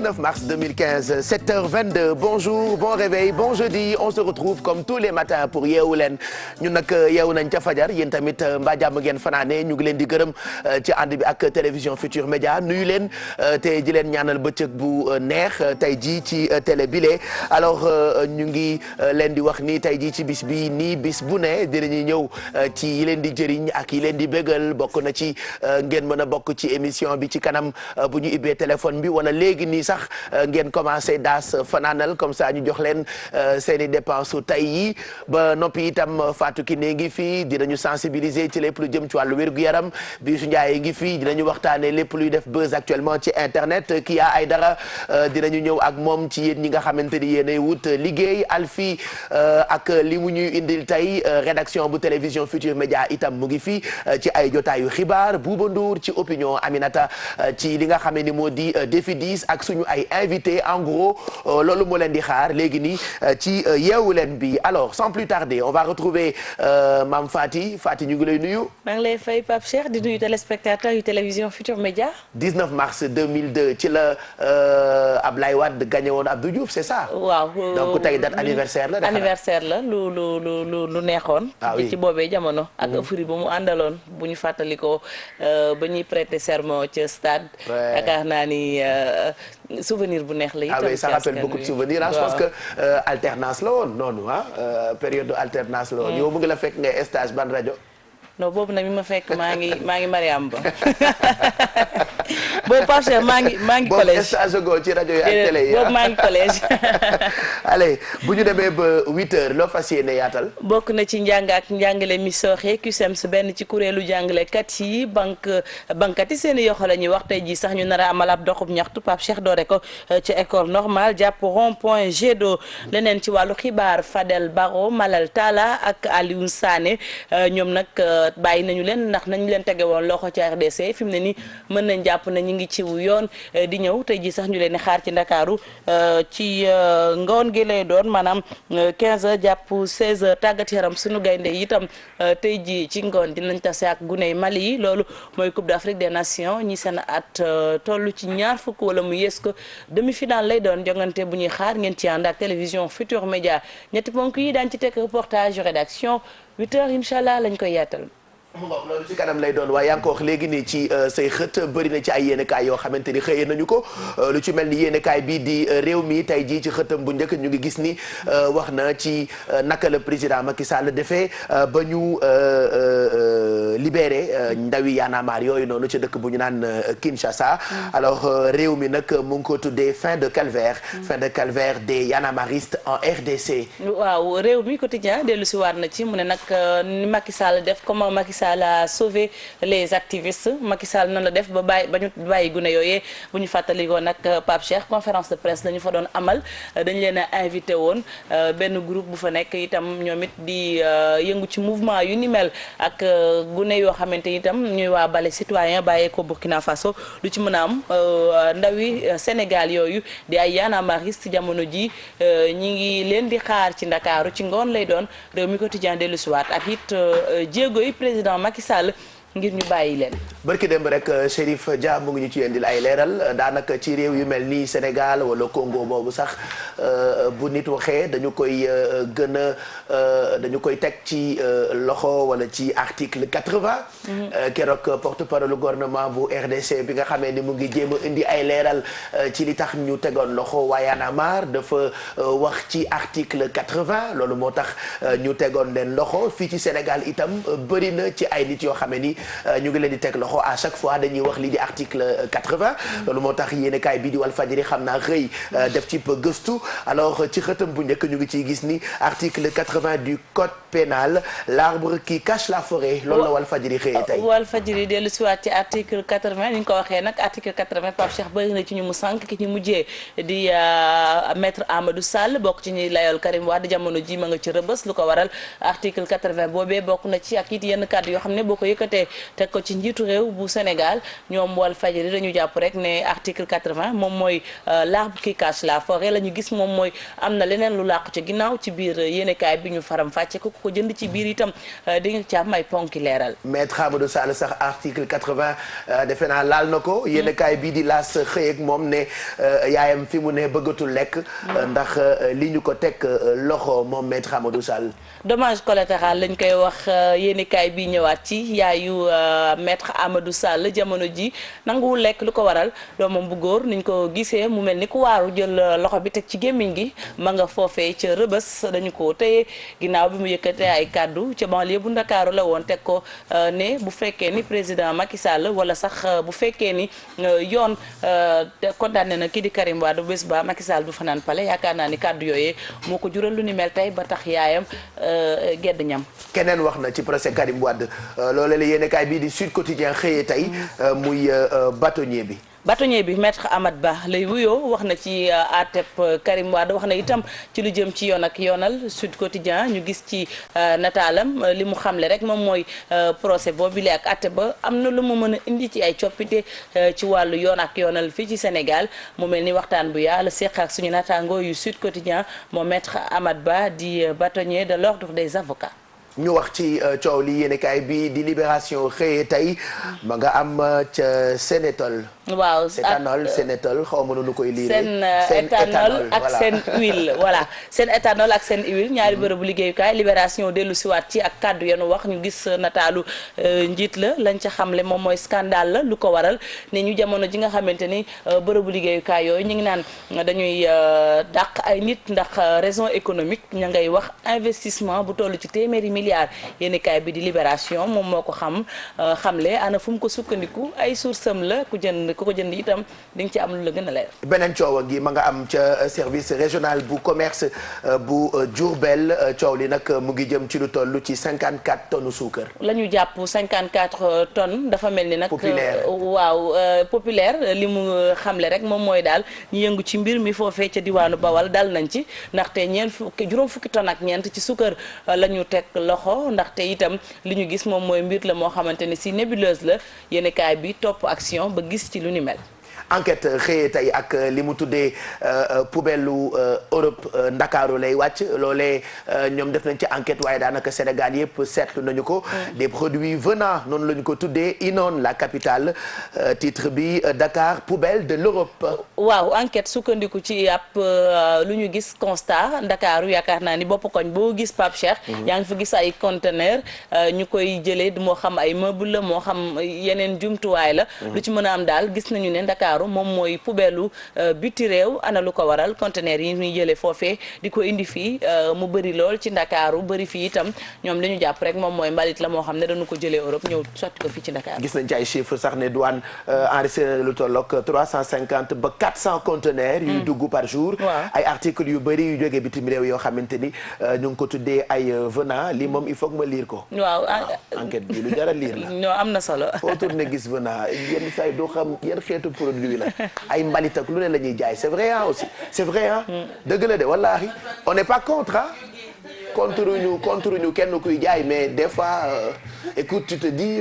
19 mars 2015 7h22 bonjour bon réveil bon jeudi on se retrouve comme tous les matins pour yeewu leen ñun nag yeewu nañ ca fajar yéen tamit mbaa jàmm ngeen fanaane ñu ngi leen di gërëm ci ànd bi ak télévision Futur Média nuyu leen te di leen ñaanal bëccëg bu neex tey jii ci télé bile alors ñu ngi leen di wax ni tey jii ci bis bi nii bis bu ne dinañuy ñëw ci yi leen di jëriñ ak yi leen di bégal bokk na ci ngeen mën a bokk ci émission bi ci kanam bu ñu ubbee téléphone bi wala léegi nii sax ngeen commencé daas fanaanal comme ça ñu jox leen seen i dépenses su tey yi ba noppi itam Fatou Kiné ngi fii dinañu sensibiliser ci lépp lu jëm ci wàllu wér-gu-yaram Bijou Ndiaye ngi fii dinañu waxtaanee lépp luy def buzz actuellement ci internet Kia Aydara dinañu ñëw ak moom ci yéen ñi nga xamante ni yéenay wut liggéey Alfi ak li mu ñuy indil tey rédaction bu télévision Futur Média itam mu ngi fii ci ay jotaayu xibaar Bouba Ndour ci opinion Aminata ci li nga xam ni moo di défi 10 ak suñu ay invité en gros loolu moo leen di xaar léegi nii ci yeewu leen bi alors sans plus tarder on va retrouver Mame Fati ñu ngi lay nuyu. maa ngi lay fay Pape Cheikh di nuyu téléspectateurs yu télévision Futur Média. 19 mars 2002 ci la Ablaye Wade gagné woon Abdou Diouf c'est ça. waaw donc tey date anniversaire la. anniversaire la lu neexoon. ah oui ci boobee jamono. ak euphorie ba mu àndaloon bu ñu fàttalikoo ba ñuy prêter serment ca stade. yaakaar naa ni souvenir bu neex la. ah oui ça rappelle beaucoup de souvenirs je pense que alternance la woon noonu période de alternance la woon. yow mu ngi la fekk ngay stage ban rajo. non boobu nag mi ma fekk maa ngi Mariam Ba boobu Pape Cheikh maa ngi collège. boobu stage go ci rajo yi ak télé yi boobu maa ngi collège. allez bu ñu demee ba 8h loo fas yéene yaatal. bokk na ci njàng ak njàngale mi sooxe CUSEMS benn ci kuréelu jàngalekat yi bankat yi seen i yoxo la ñuy wax tey jii sax ñu nar a amal ab doxub ñaxtu Pape Cheikh doore ko ci école normale jàpp rond-point Jet d'eau leneen ci wàllu xibaar Fadel Barro Malal Talla ak Alioune Sané ñoom nag. bàyyi nañu leen ndax nañu leen tege woon loxo ci RDC fi mu ne nii mën nañ jàpp na ñu ngi ci yoon di ñëw tey ji sax ñu leen di xaar ci Ndakaaru ci ngoon gi lay doon maanaam 15h jàpp 16h tàggat yaram suñu gaynde itam tey ji ci ngoon dinañ tase ak guney Mali yi loolu mooy Coupe d'Afrique des Nations ñi seen at toll ci ñaar fukk wala mu yées ko demi-finale lay doon jongante bu ñuy xaar ngeen ci ànd ak télévision Futur Média ñetti ponk yi daan ci tekk reportage rédaction 8h incha allah lañ koy yaatal. loolu ci kanam lay doon waaye yaa ngi ko wax léegi nii ci say xët bëri na ci ay yéenekaay yoo xamante ni xëyee nañu ko lu ci mel ni yéenekaay bii di réew mi tey jii ci xëtam bu njëkk ñu ngi gis ni wax na ci naka la président Macky Sall defee ba ñu libéré ndawi Y'en a marre yooyu noonu ci dëkk bu ñu naan Kinshasa. alors réew mi nag mu ngi ko tuddee fin de calvaire des Y'en a marristes en RDC. waaw réew mi quotidien dellu si waat na ci mu ne nag ni Macky Sall def comment Macky Sall a sauvé les activistes Macky Sall nan la def ba ñu bàyyi gune yooyee bu ñu fàttalikoo nag Pape Cheikh conférence de presse dañu fa doon amal dañu leen a invité woon benn groupe bu fa nekk itam ñoom it di yëngu ci mouvement yu ni mel ak gune yoo xamante itam ñuy waa bale citoyen bàyyee ko Burkina Faso lu ci mën a am ndawi Sénégal yooyu di ay Y'en a marristes jamono ji ñi ngi leen di xaar ci Ndakaaru ci ngoon lay doon réew mi quotidien dellu si waat ak it jéego yi président Macky Sall ngir ñu bàyyi leen. barki démb rek Chérif Dia mu ngi ñu ci indil ay leeral daanaka ci réew yu mel ni Sénégal wala Congo boobu sax bu nit waxee dañu koy gën a dañu koy teg ci loxo wala ci article 80. keroog porte-parole gouvernement bu RDC bi nga xamee ni mu ngi jéem a indi ay leeral ci li tax ñu tegoon loxo waa Y'en a marre dafa wax ci article 80 loolu moo tax ñu tegoon leen loxo fii ci Sénégal itam bëri na ci ay nit yoo xamee ni. ñu ngi leen di teg loxo à chaque fois dañuy wax lii di article 80 loolu moo tax yéenekaay bii di Walfadjri xam naa xëy def ci peu gëstu alors ci xëtam bu njëkk ñu ngi ciy gis ni article 80 du code pénal l'arbre qui cache la forêt loolu la Walfadjri xëyee tey. Walfadjri dellu si waat ci article 80 ni ñu ko waxee nag article 80 Pape Cheikh bëri na ci ñu mu sànq ki ñu mujjee di maître Amadou Sall bokk ci ñuy layool Karim Wade jamono ji ma nga ci rëbës lu ko waral article 80 boobee bokk na ci ak it yenn kàddu yoo xam ne boo ko yëkkatee teg ko ci njiitu réew bu Sénégal ñoom Walfadjri dañu jàpp rek ne article 80 moom mooy l'arbre qui cache la forêt la ñu gis moom mooy am na leneen lu làqu ci ginnaaw ci biir yéenekaay bi ñu faram fàcce ko ko jënd ci biir itam di nga ci am ay ponki leeral. Maître Amadou Sall sax article 80 defe naa laal na ko yéenekaay bii di laas xëy ak moom ne yaayam fi mu ne bëggatul lekk ndax li ñu ko teg loxo moom Maître Amadou Sall. dommage collatéral lañ koy wax yéenekaay bi ñëwaat ci yaayu Maître Amadou Sall jamono ji nanguwul lekk lu ko waral doomam bu góor niñ ko gisee mu mel ni ku waaru jël loxo bi teg ci gémmiñ gi ma nga foofee ca Rëbës dañu ko téye ginnaaw bi mu yëkkatee ay kàddu ca banlieue bu Ndakaaru la woon teg ko ne bu fekkee ni président Macky Sall wala sax bu fekkee ni yoon condamné na kii di Karim Wade bés ba Macky Sall du fanaan pale yaakaar naa ni kàddu yooyee moo ko jural lu ni mel tey ba tax yaayam gedd ñam. keneen wax na ci procès Karim Wade loolu la yéenekaay bii di Sud Quotidien xëyee tey muy bâtonnier bi. bâtonnier bi maître Amad Ba lay wuyoo wax na ci àtteb Karim Wade wax na itam ci lu jëm ci yoon ak yoonal Sud Quotidien ñu gis ci nataalam li mu xamle rek moom mooy procès boobile ak àtte ba am na lu mu mën a indi ci ay coppite ci wàllu yoon ak yoonal fii ci Sénégal mu mel ni waxtaan bu yaa la seq ak suñu nataango yu Sud Quotidien moom maître Amad Ba di bâtonnier de l'ordre des avocats. ñu wax ci coow li yéenekaay bi di Libération xëyee tey ma nga am ca Sénétol. waaw Sénétol xaw ma nu koy liiree. seen éthanol ak seen huile voilà seen éthanol ak seen huile ñaari bërëbu liggéeyukaay Libération dellu siwaat ci ak kàddu yenu wax ñu gis nataalu njiit la lañ ca xamle moom mooy scandale la lu ko waral ne ñu jamono ji nga xamante ni bërëbu liggéeyukaay yooyu ñu ngi naan dañuy dàq ay nit ndax raison économique ña ngay wax investissement bu toll ci téeméeri milliards yéenekaay bi di Libération moom moo ko xamle ana fu mu ko sukkandiku ay source am la ku ko jënd itam di nga ci am lu la gën a leer. beneen coow gi ma nga am ca service régional bu commerce bu Diourbel coow li nag mu ngi jëm ci lu toll ci 54 tonnes suukar. la ñu jàpp 54 tonnes dafa mel ni nag. populaire waaw populaire li mu xamle rek moom mooy daal ñu yëngu ci mbir mi foofee ca diwaanu Bawal dal nañ ci ndaxte juróom fukki tonnes ak ñeent ci suukar la ñu teg loxo ndaxte itam li ñu gis moom mooy mbir la moo xamante ni si nébuleuse la yéenekaay bi topp action ba gis ci lu ni mel. enquête xëyee tey ak li mu tuddee poubelle Europe Ndakaaru lay wàcc loolee ñoom def nañ ci enquête waaye daanaka Sénégal yëpp seetlu nañu ko des produits venant noonu la ñu ko tuddee inonde la capitale titre bi Dakar poubelle de l'Europe. waaw enquête sukkandiku ci ab lu ñu gis constat Ndakaaru yaakaar naa ni bopp koñ boo gis Pape Cheikh. yaa ngi fa gis ay conteneur ñu koy jëlee moo xam ay meuble la moo xam yeneen jumtuwaay la. lu ci mën a am daal gis nañu ne Ndakaaru moom mooy poubelle biti réew ana lu ko waral conteneur yi ñuy jëlee foofee di ko indi fii mu bëri lool ci Ndakaaru bëri fii itam ñoom li ñu jàpp rek moom mooy mbalit la moo xam ne dañu ko jëlee Europe ñëw sotti ko fii ci Ndakaaru. gis nañ ci ay chiffres sax ne douane enregistré lu tolloog 350 ba 400 conteneurs. yuy dugg par jour. ay articles yu bëri yu jógee bitim réew yoo xamante ni ñu ngi ko tuddee ay venant lii moom il faut que ma lire ko. waaw enquête bi lu jar a lire la. non am na solo. foo tourné gis venant yenn saa yi doo xam yan xeetu produit la ay mbalit ak lu ne la ñuy jaay c'est vrai ah aussi c'est vrai ah. dëgg la de wallaahi on n'est pas contre ah. contre ñu kenn kuy jaay mais des fois écoute tu te dis.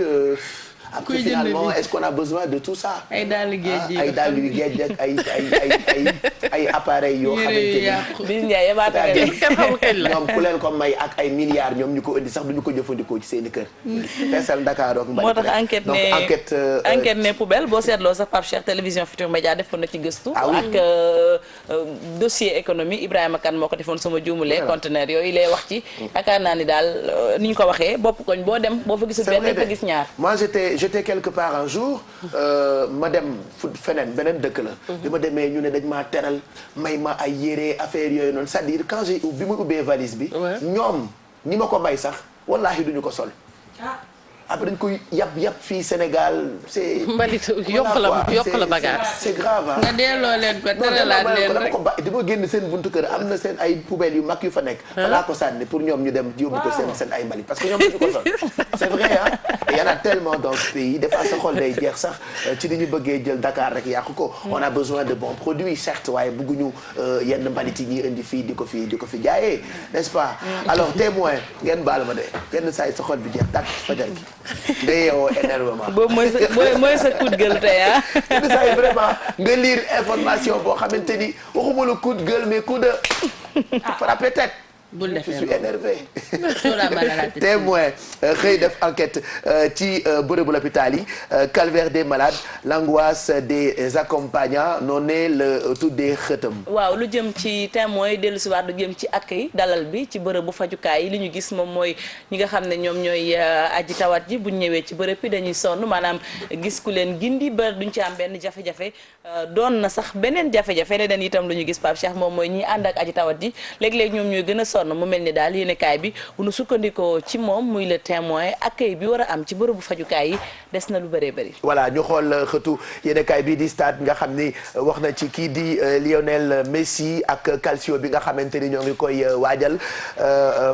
après finalement est-ce qu'on a besoin de tout ça. ay dàllu géej ay dàllu géej ak ay appareils yoo xamante ni. bis Ndiaye yabaate la ñoom ku leen ko may ak ay milliards ñoom ñu ko indi sax duñu ko jëfandikoo ci seeni kër. feesal Dakar ak moo tax enquête ne poubelle boo seetloo sax Pape Cheikh télévision Futurs Médias defoon na ci gëstu. ak dossier économie Ibrahima Kane moo ko defoon sama juumulee. conteneur yooyu lay wax ci. yaakaar naa ni daal ni ñu ko waxee bopp koñ boo dem boo fa gisul benn fa gis ñaar. j'étais quelque part un jour ma dem feneen beneen dëkk la bi ma demee ñu ne dañ maa teral may ma ay yére affaire yooyu noonu c'est-à-dire quand bi ma ubbee valise bi ñoom ñi ma ko may sax wallaahi duñu ko sol après dañ koy yàpp fii Sénégal c'est mbalit yokk la bagage c'est grave ah. nga delloo leen ko teralaat leen rek ko ba dama génn seen buntu kër am na seen ay poubelles yu mag yu fa nekk. fa laa ko sànni pour ñoom ñu dem yóbbu ko seen ay mbalit parce que ñoom duñu ko sol c'est vrai ah. il y en a tellement dans ce pays des fois sa xol day jeex sax ci li ñu bëggee jël Dakar rek yàqu ko. on a besoin de bons produits certes waaye bëgguñu yenn mbalit yi ñuy indi fii di ko fi jaayee n'est-ce pas. alors témoin ngeen baal ma de yenn saa yi sa xol bi jeex tàkk fajar gi. nga yeewoo énervement. boobu mooy sa coup de gueule tey ah. yenn saa yi vraiment nga lire information boo xamante ni waxuma la coup de gueule mais coup de frappé tête. bul defee je suis énervé. témoin xëy def enquête ci bërëbu l'hôpital yi calvaire des malades l'angoisse des accompagnants noonu la tuddee xëtam. waaw lu jëm ci témoin dellu si waat lu jëm ci accueil dalal bi ci bërëbu fajukaay yi li ñu gis moom mooy ñi nga xam ne ñoom ñooy aji tawat ji buñ ñëwee ci bërëb bi dañuy sonn maanaam gis ku leen gindi ba duñ ci am benn jafe-jafe doon na sax beneen jafe-jafe leneen itam lu ñu gis Pape Cheikh moom mooy ñi ànd ak aji tawat ji léeg-léeg ñoom ñooy gën a sonn mu mel ni daal yéenekaay bi bu nu sukkandikoo ci moom muy le témoin accueil bi war a am ci bërëbu fajukaay yi des na lu bëree bëri. voilà ñu xool xëtu yéenekaay bi di stade nga xam ni wax na ci kii di Lionel Messi ak calcio bi nga xamante ni ñoo ngi koy waajal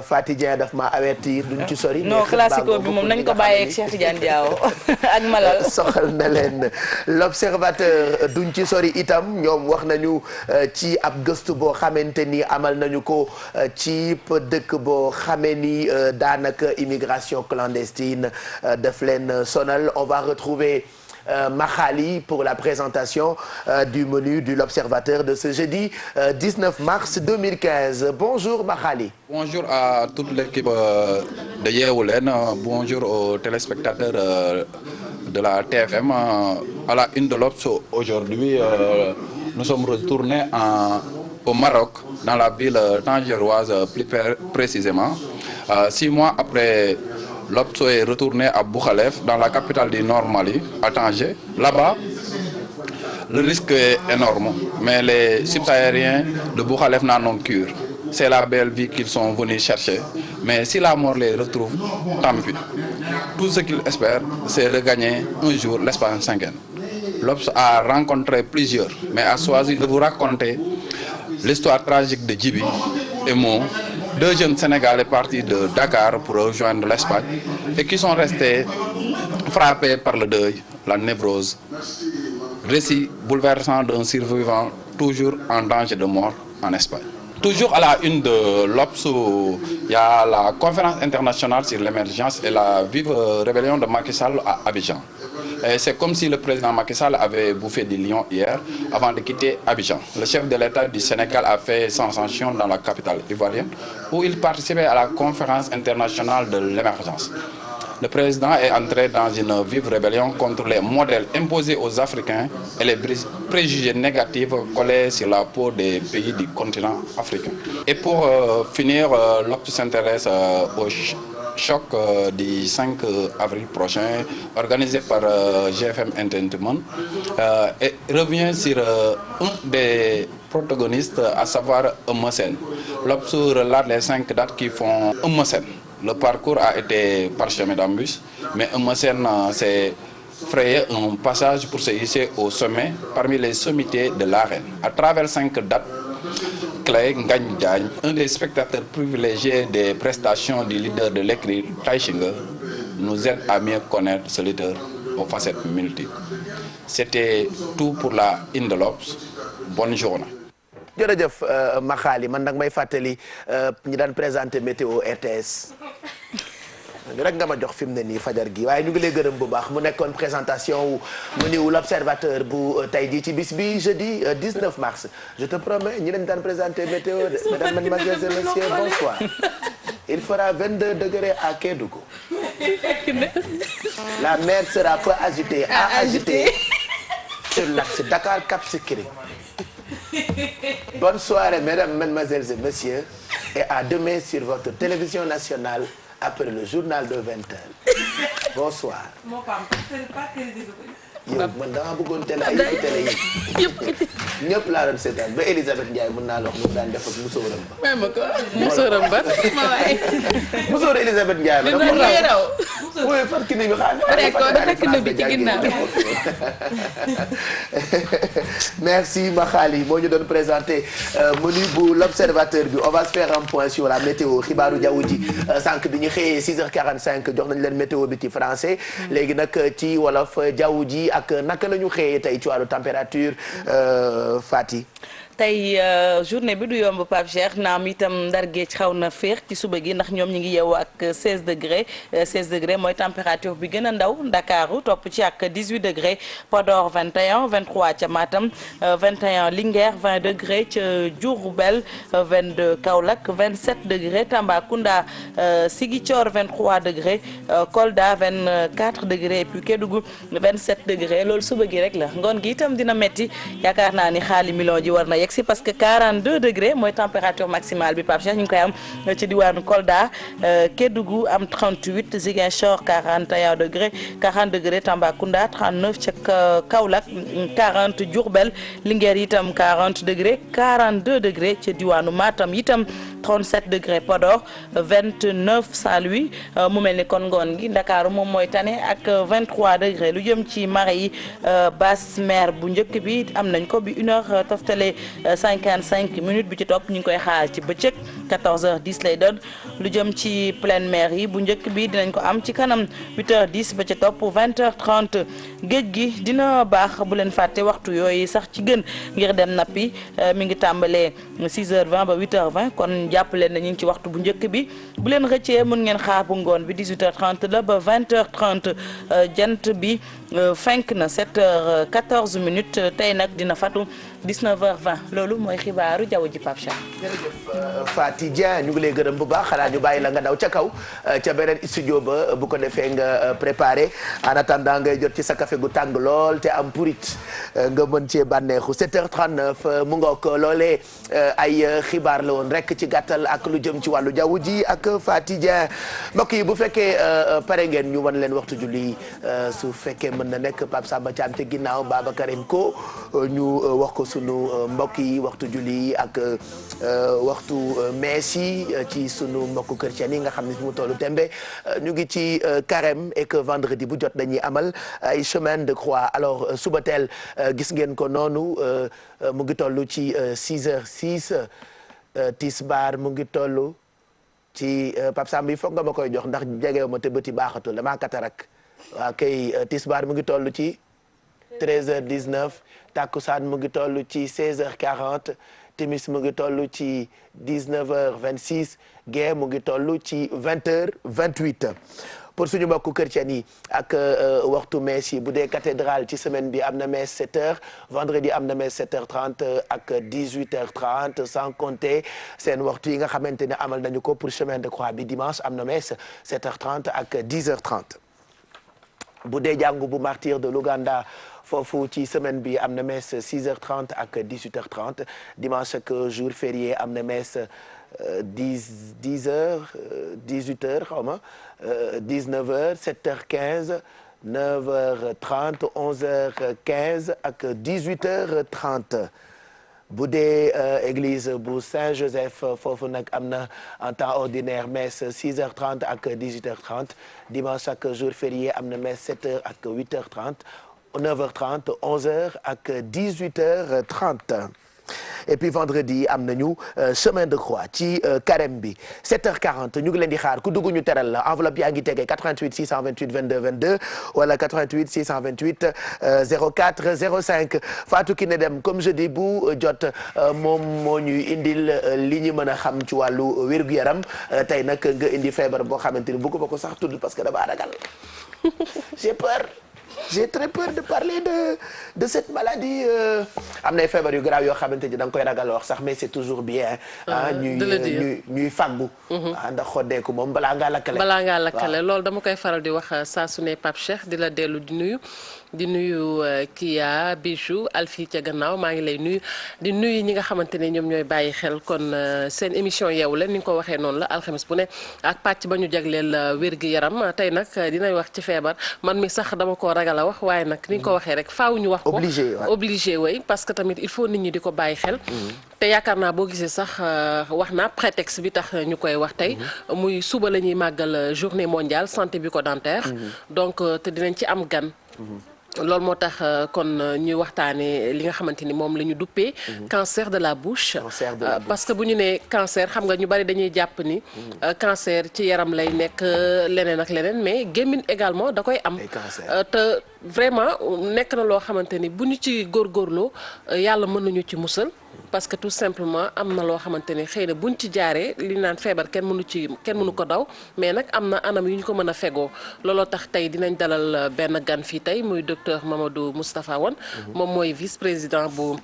Faty Dieng daf ma avertir duñ ci sori. non classico bi moom nañ ko bàyyee ak Cheikh Tidiane Diaw ak Malal. soxal na leen l'observateur duñ ci sori itam ñoom wax nañu ci ab gëstu boo xamante ni amal nañu ko ci dëkk boo xamee ni daanaka immigration clandestine daf leen sonal on va retrouver Makhali pour la présentation du menu de l'Observateur de ce jeudi 19 mars 2015. Bonjour Makhali. Bonjour à toute l'équipe de Yeewu Leen, bonjour aux téléspectateurs de la TFM. À la une de l'Obs aujourd'hui, nous sommes retournés au Maroc, dans la ville tangéroise plus précisément. 6 mois après, l'Obs est retourné à Bouchalef, dans la capitale du Nord Mali, à Tanger. Là-bas, le risque est énorme, mais les subsahariens de Bouchalef n'en ont cure. C'est la belle vie qu'ils sont venus chercher. Mais si la mort les retrouve, tant pis. Tout ce qu'ils espèrent, c'est regagner un jour l'espace Schengen. L'Obs a rencontré plusieurs, mais a choisi de vous raconter l'histoire tragique de Djibi et Mo, 2 jeunes Sénégalais partis de Dakar pour rejoindre l'Espagne et qui sont restés frappés par le deuil, la névrose. Récit bouleversant d'un survivant toujours en danger de mort en Espagne. Toujours à la une de l'Obs, il y a la conférence internationale sur l'émergence et la vive rébellion de Macky Sall à Abidjan. Et c'est comme si le président Macky Sall avait bouffé du lion hier avant de quitter Abidjan. Le chef de l'État du Sénégal a fait sensation dans la capitale ivoirienne où il participait à la conférence internationale de l'émergence. Le président est entré dans une vive rébellion contre les modèles imposés aux Africains et les préjugés négatifs collés sur la peau des pays du continent africain. Et pour finir, l'Obs s'intéresse au choc du 5 avril prochain organisé par GFM Entertainment et revient sur un des protagonistes, à savoir Eumeu Sène. L'Obs relate les 5 dates qui font Eumeu Sène. Le parcours a été parsemé d'embûches, mais Eumeu Sène s'est frayé un passage pour se hisser au sommet parmi les sommités de l'arène. À travers 5 dates clés, Ngagne Diagne, un des spectateurs privilégiés des prestations du leader de l'écrit Tai Shinga, nous aide à mieux connaître ce leader aux facettes multiples. C'était tout pour la une de l'Obs. Bonne journée. jërëjëf Makhali man nag may fàttali ñi daan présenté météo RTS rek nga ma jox fi mu ne nii fajar gi waaye ñu ngi lay gërëm bu baax mu nekkoon présentation wu mu niwu l'Observateur bu tey jii ci bis bi jeudi 19 mars je te promets ñi leen daan présenté météo de mesdames, mademoiselles et messieurs bonsoir il fera 22 degrés à Kédougou la mer sera peu agitée à agiter sur l'axe Dakar Cap Skirring. Bonne soirée, mesdames, mademoiselles et messieurs, et à demain sur votre télévision nationale après le journal de 20h. Bonsoir. yow man dama bëggoon télé ay télé yi ñëpp laa doon seetaan ba Elisabeth Ndiaye mën naa la wax mu daan def ak musóoram ba. may ma ko musóoram ba ma waay. musóor Elisabeth Ndiaye ba dafa raw. oui fan ki nañu xaar. dafa ki bi ci ginnaaw. merci Makhali moo ñu doon présenté menu bu l'Observateur bi on va se faire un point sur la météo xibaaru jaww ji sànq bi ñu xëyee 6h45 jox nañ leen météo bi ci français léegi nag ci wolof jaww ji ak naka la ñu xëyee tey ci wàllu température Fati. tey journée bi du yomb Pape Cheikh naam itam Ndar Géej xaw na féex ci suba gi ndax ñoom ñi ngi yeewu ak 16 degré 16 degré mooy température bi gën a ndaw Ndakaaru topp ci ak 18 degré Podor 21 23 ca Matam 21 Linguère 20 degré ca Diourbel 22 Kaolack 27 degré Tambacounda Ziguinchor 23 degré Kolda 24 degré et puis Kédougou 27 degré loolu suba gi rek la ngoon gi itam dina metti yaakaar naa ni xaali million ji war na yegg si parce que 42 degré mooy température maximale bi Pape Cheikh ñu ngi koy am ci diwaanu Kolda Kédougou am 38 Ziguinchor 41 degré 40 degré Tambacounda 39 ca Kaolack 40 Diourbel Linguère itam 40 degré 42 degré ca diwaanu Matam itam 37 degré Podor 29 Saint-Louis mu mel ni kon ngoon gi Ndakaaru moom mooy tane ak 23 degré lu jëm ci marée yi basse mer bu njëkk bi am nañ ko bi 1h toftale 55 minutes bi ci topp ñu ngi koy xaar ci bëccëg 14h10 lay doon lu jëm ci pleine mer yi bu njëkk bi dinañ ko am ci kanam 8h10 ba ca topp 20h30 géej gi dina baax bu leen fàtte waxtu yooyu sax ci gën ngir dem nappi mi ngi tàmbalee 6h20 ba 8h20 kon jàpp leen na ñu ngi ci waxtu bu njëkk bi bu leen rëccee mën ngeen xaar bu ngoon bi 18h30 la ba 20h30 jant bi fenk na 7h14 minutes tey nag dina fatu 19h20 loolu mooy xibaaru jaww ji Pape Cheikh. jërëjëf Faty Dieng ñu ngi lay gërëm bu baax xanaa ñu bàyyi la nga daw ca kaw ca beneen studio ba bu ko defee nga préparé en attendant ngay jot ci sa café gu tàng lool te am purit nga mën cee bànneexu 7h39 mu ngoog loolee ay xibaar la woon rek ci gàttal ak lu jëm ci wàllu jaww ji ak Faty Dieng mbokk yi bu fekkee pare ngeen ñu wan leen waxtu julli su fekkee mën na nekk Pape Samba Thiam te ginnaaw Babacar ko ñu wax ko sunu mbokk yi waxtu julli ak waxtu mees yi ci sunu mbokku chrétien yi nga xam ne fi mu tollu tembe ñu ngi ci carême et que vendredi bu jot dañuy amal ay semaine de croix alors suba teel gis ngeen ko noonu mu ngi toll ci 6h06 tisbaar mu ngi toll ci Pape Samba yi foog nga ma koy jox ndax jegew ma te bëti baaxatul damaa katarak waaw kay tisbaar mu ngi toll ci 13h19 takkusaan mu ngi toll ci 16h40 timis mu ngi toll ci 19h26 gee mu ngi toll ci 20h28 pour suñu mbokku chrétien yi ak waxtu messe yi bu dee cathédrale ci semaine bi am na messe 7h vendredi am na messe 7h30 ak 18h30 sans compter seen waxtu yi nga xamante ne amal nañu ko pour chemin de croix bi dimanche am na messe 7h30 ak 10h30 bu dee jàngu bu martyr de l'Ouganda foofu ci semaine bi am na messe 6h30 ak 18h30 dimanche ak jour férié am na messe 10h 18h xaw ma 19h 7h15 9h30 11h15 ak 18h30 bu dee église bu Saint-Joseph foofu nag am na en temps ordinaire messe 6h30 ak 18h30 dimanche ak jour férié am na messe 7h ak 8h30 9h30 11h ak 18h30 et puis vendredi am nañu chemin de croix ci carême bi 7h40 ñu ngi leen di xaar ku dugg ñu teral la enveloppe yaa ngi tege 88 628 22 22 wala 88 628 04 05 Fatou Kiné Deme comme je dis bu jot moom moo ñuy indil li ñu mën a xam ci wàllu wér-gu-yaram tey nag nga indi feebar boo xamante ni bëgguma ko sax tudd parce que dama ragal j'ai peur. J'ai très peur de parler de cette maladie am nay feebar yu grave yoo xamante ni da nga koy ragal wax sax mais c'est toujours bien ñuy fàggu ndax xoddeeku moom balaa ngaa lakkale loolu dama koy faral di wax saa su ne Pape Cheikh di la dellu di nuyu Kia Bijou Alfie ca gannaaw maa ngi lay nuyu di nuyu ñi nga xamante ne ñoom ñooy bàyyi xel kon seen émission Yeewu Leen ni nga ko waxee noonu la alxames bu ne ak pàcc ba ñu jagleel wér-gi-yaram tey nag dinay wax ci feebar man mi sax dama ko ragal a wax waaye nag ni nga ko waxee rek faaw ñu wax ko obligé way parce que tamit il faut nit ñi di ko bàyyi xel te yaakaar naa boo gisee sax wax naa prétexte bi tax ñu koy wax tey muy suba la ñuy màggal journée mondiale santé bucco-dentaire donc te dinañ ci am gan loolu moo tax kon ñuy waxtaanee li nga xamante ni moom la ñu duppee cancer de la bouche parce que bu ñu nee cancer xam nga ñu bari dañuy jàpp ni cancer ci yaram lay nekk leneen ak leneen mais gémmiñ également da koy am te vraiment nekk na loo xamante ni bu ñu ci góorgóorloo yàlla mën nañu ci musal parce que tout simplement am na loo xamante ne xëy na buñ ci jaaree li naan feebar kenn mënu ko daw mais nag am na anam yu ñu ko mën a fegoo looloo tax tey dinañ dalal benn gan fii tey muy docteur Mamadou Moustapha Wane moom mooy vice-président bu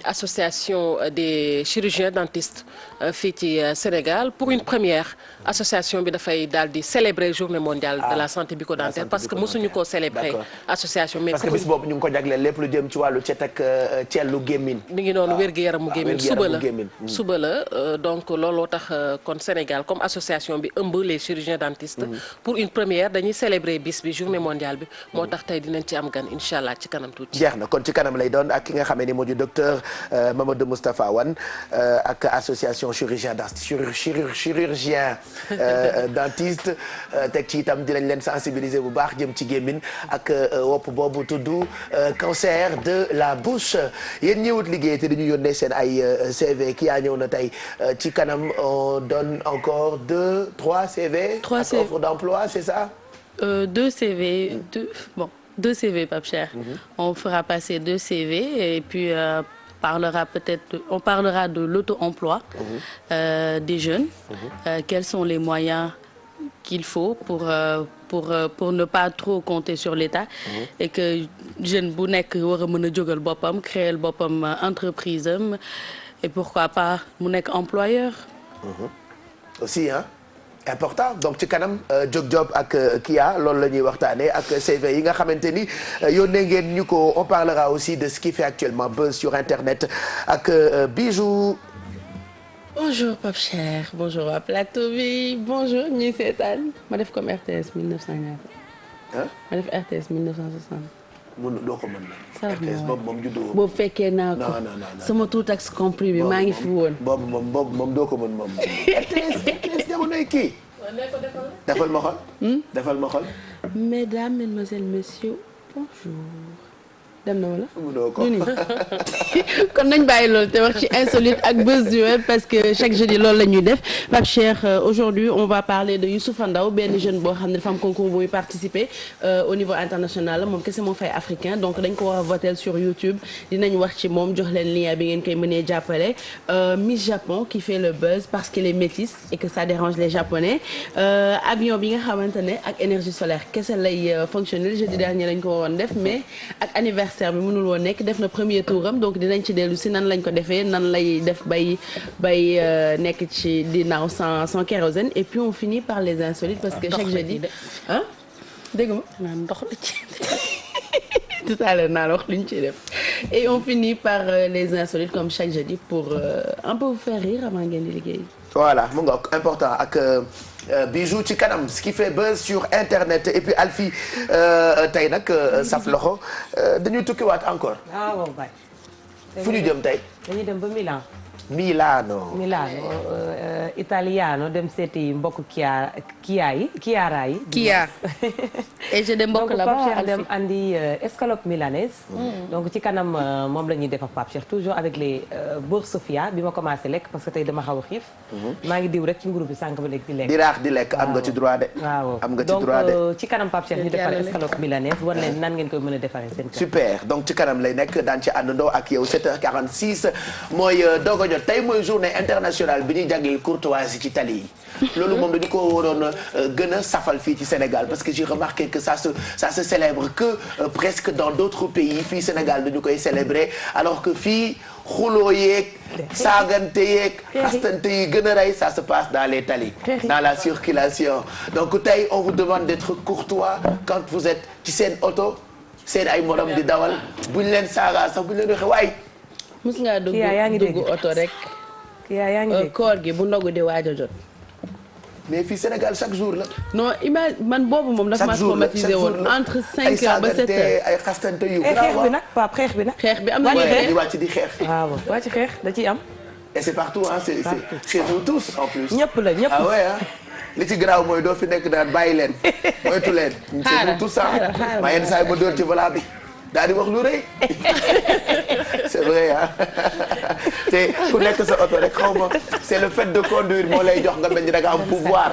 association des chirurgiens dentistes fii ci Sénégal pour une première association bi dafay daal di célébrer journée mondiale de la santé bucco-dentaire parce que mosuñu koo célébrer association mais parce que bis boobu ñu ngi ko jagleel lépp lu jëm ci wàllu cet ak cellu gémmin mi ngi noonu wér-gu-yaramu gémmin suba la donc looloo tax kon Sénégal comme association bi ëmb les chirurgiens dentistes pour une première dañuy célébrer bis bi journée mondiale bi moo tax tey dinañ ci am gan incha allah ci kanam tuuti. jeex na kon ci kanam lay doon ak ki nga xamee ni moo di docteur Mamadou Moustapha Wane ak association chirurgien dentiste teg ci itam dinañ leen sensibiliser bu baax jëm ci gémmin ak wopp boobu tudd cancer de la bouche yéen ñëwut liggéey te dañu yónnee seen ay CV ki yaa ñëw na tey ci kanam on donne encore 3 CV. 3 CV offre d'emploi c'est ça. 2 CV 2 CV Pape Cheikh. On fera passer 2 CV et puis on parlera de l'auto-emploi des jeunes. Quels sont les moyens qu'il faut pour ne pas trop compter sur l'État et que jeune bu nekk war a mën a jógal boppam créer boppam entreprise am et pourquoi pas mu nekk employeur. aussi hein. important donc ci kanam Diop ak Kia loolu la ñuy waxtaanee ak CV yi nga xamante ni yónnee ngeen ñu ko on parlera aussi de ce qui fait actuellement buzz sur internet ak Bijou. Bonjour Pape Cheikh bonjour waa plateau bi bonjour ñuy seetaan ma def comme RTS 1900 ñaata. ma def RTS 1960. mun doo ko mën na. RTS moom juddoo. boobu fekkee naa ko. non sama tout tax compris bi maa ngi fi woon. boobu moom doo ko mën moom. RTS jamonoy kii. defal ma xol. defal ma xol. Mesdames, Mesdemoiselles, Messieurs, bonjour. dem na wala. munoo ko kon nañ bàyyi loolu te wax ci insolite ak buzz du web parce que chaque jeudi loolu la ñuy def Pape Cheikh aujourd'hui on va parler de Youssoufa Ndaw benn jeune boo xam ne dafa am concours buy participer au niveau international moom kese moo fay africain donc dañ ko war a voter sur YouTube dinañ wax ci moom jox leen lien bi ngeen koy mënee jàppale Miss Japon qui fait le buzz parce qu'elle est métisse et que ça dérange les Japonais avion bi nga xamante ne ak énergie solaire kese lay fonctionner jeudi dernier lañ ko waroon def mais ak anniversaire bi mënul woon nekk def na premier touram donc dinañ ci dellu si nan lañ ko defee nan lay def bay nekk ci di naaw sans kérosène et puis on finit par les insolites parce que chaque jeudi ah dégg ma ndox la ci tout à l'heure naa la wax lu ñu ciy def et on finit par les insolites comme chaque jeudi pour un peu vous faire rire avant ngeen di liggéey. voilà mu ngoog important ak Bijou ci kanam ce qui fait buzz sur internet et puis Alfie tey nag saf loxo dañuy tukkiwaat encore. waaw bay fu ñu jëm tey. dañuy dem ba Milan. Milano italiano dem seeti mbokk Chiara yi. Kia et je dem mbokk là-bas Pape Cheikh dem andi escalope milanaise. donc ci kanam moom la ñuy def ak Pape Cheikh toujours avec les beurre Sofia bi ma commencé lekk parce que tey dama xaw a xiif. maa ngi diw rek ci nguru bi sànq ba léegi di lekk. di raax di lekk am nga ci droit de. waaw am nga ci droit de donc ci kanam Pape Cheikh ñu defar escalope milanaise war leen nan ngeen koy mën a defaree seen kër. super donc ci kanam lay nekk daan ci àndandoo ak yow 7h46 mooy doog a jot tey mooy journée internationale bi ñuy jagleel courtoisie ci tali yi. loolu moom dañu ko waroon gën a safal fii ci Sénégal parce que j'ai remarqué que ça se célèbre que presque dans d'autres pays fii Sénégal dañu koy célébrer alors que fii xuloo yeeg saagante yeeg xastante yi gën a rey ça se passe dans les talis dans la circulation donc tey on vous demande d'être courtois quand vous êtes ci seen oto seen ay morom di dawal buñ leen saaga sax buñ leen waxee waay mus ngaa dugg oto rek koor gi bu ndogu di waaj a jot mais fii Sénégal chaque jour la. non man boobu moom dafa ma traumatisé woon entre 5 heures ba 7 heures ay xastante yu xeex bi nag Pape xeex bi nag. xeex bi am na ñu wàcc di xeex. waaw wàcc xeex da ciy am. et c'est partout hein c'est nous tous en plus. ñëpp la ñëpp. ah ouais ah li ci garaaw mooy doo fi nekk daan bàyyi leen moytu leen. c'est nous tous ça maa yenn saa yi ma door ci volant bi daal di wax lu rëy c'est vrai ah te ku nekk sa oto rek xaw ma c'est le fait de conduire moo lay jox nga mel ni da nga am pouvoir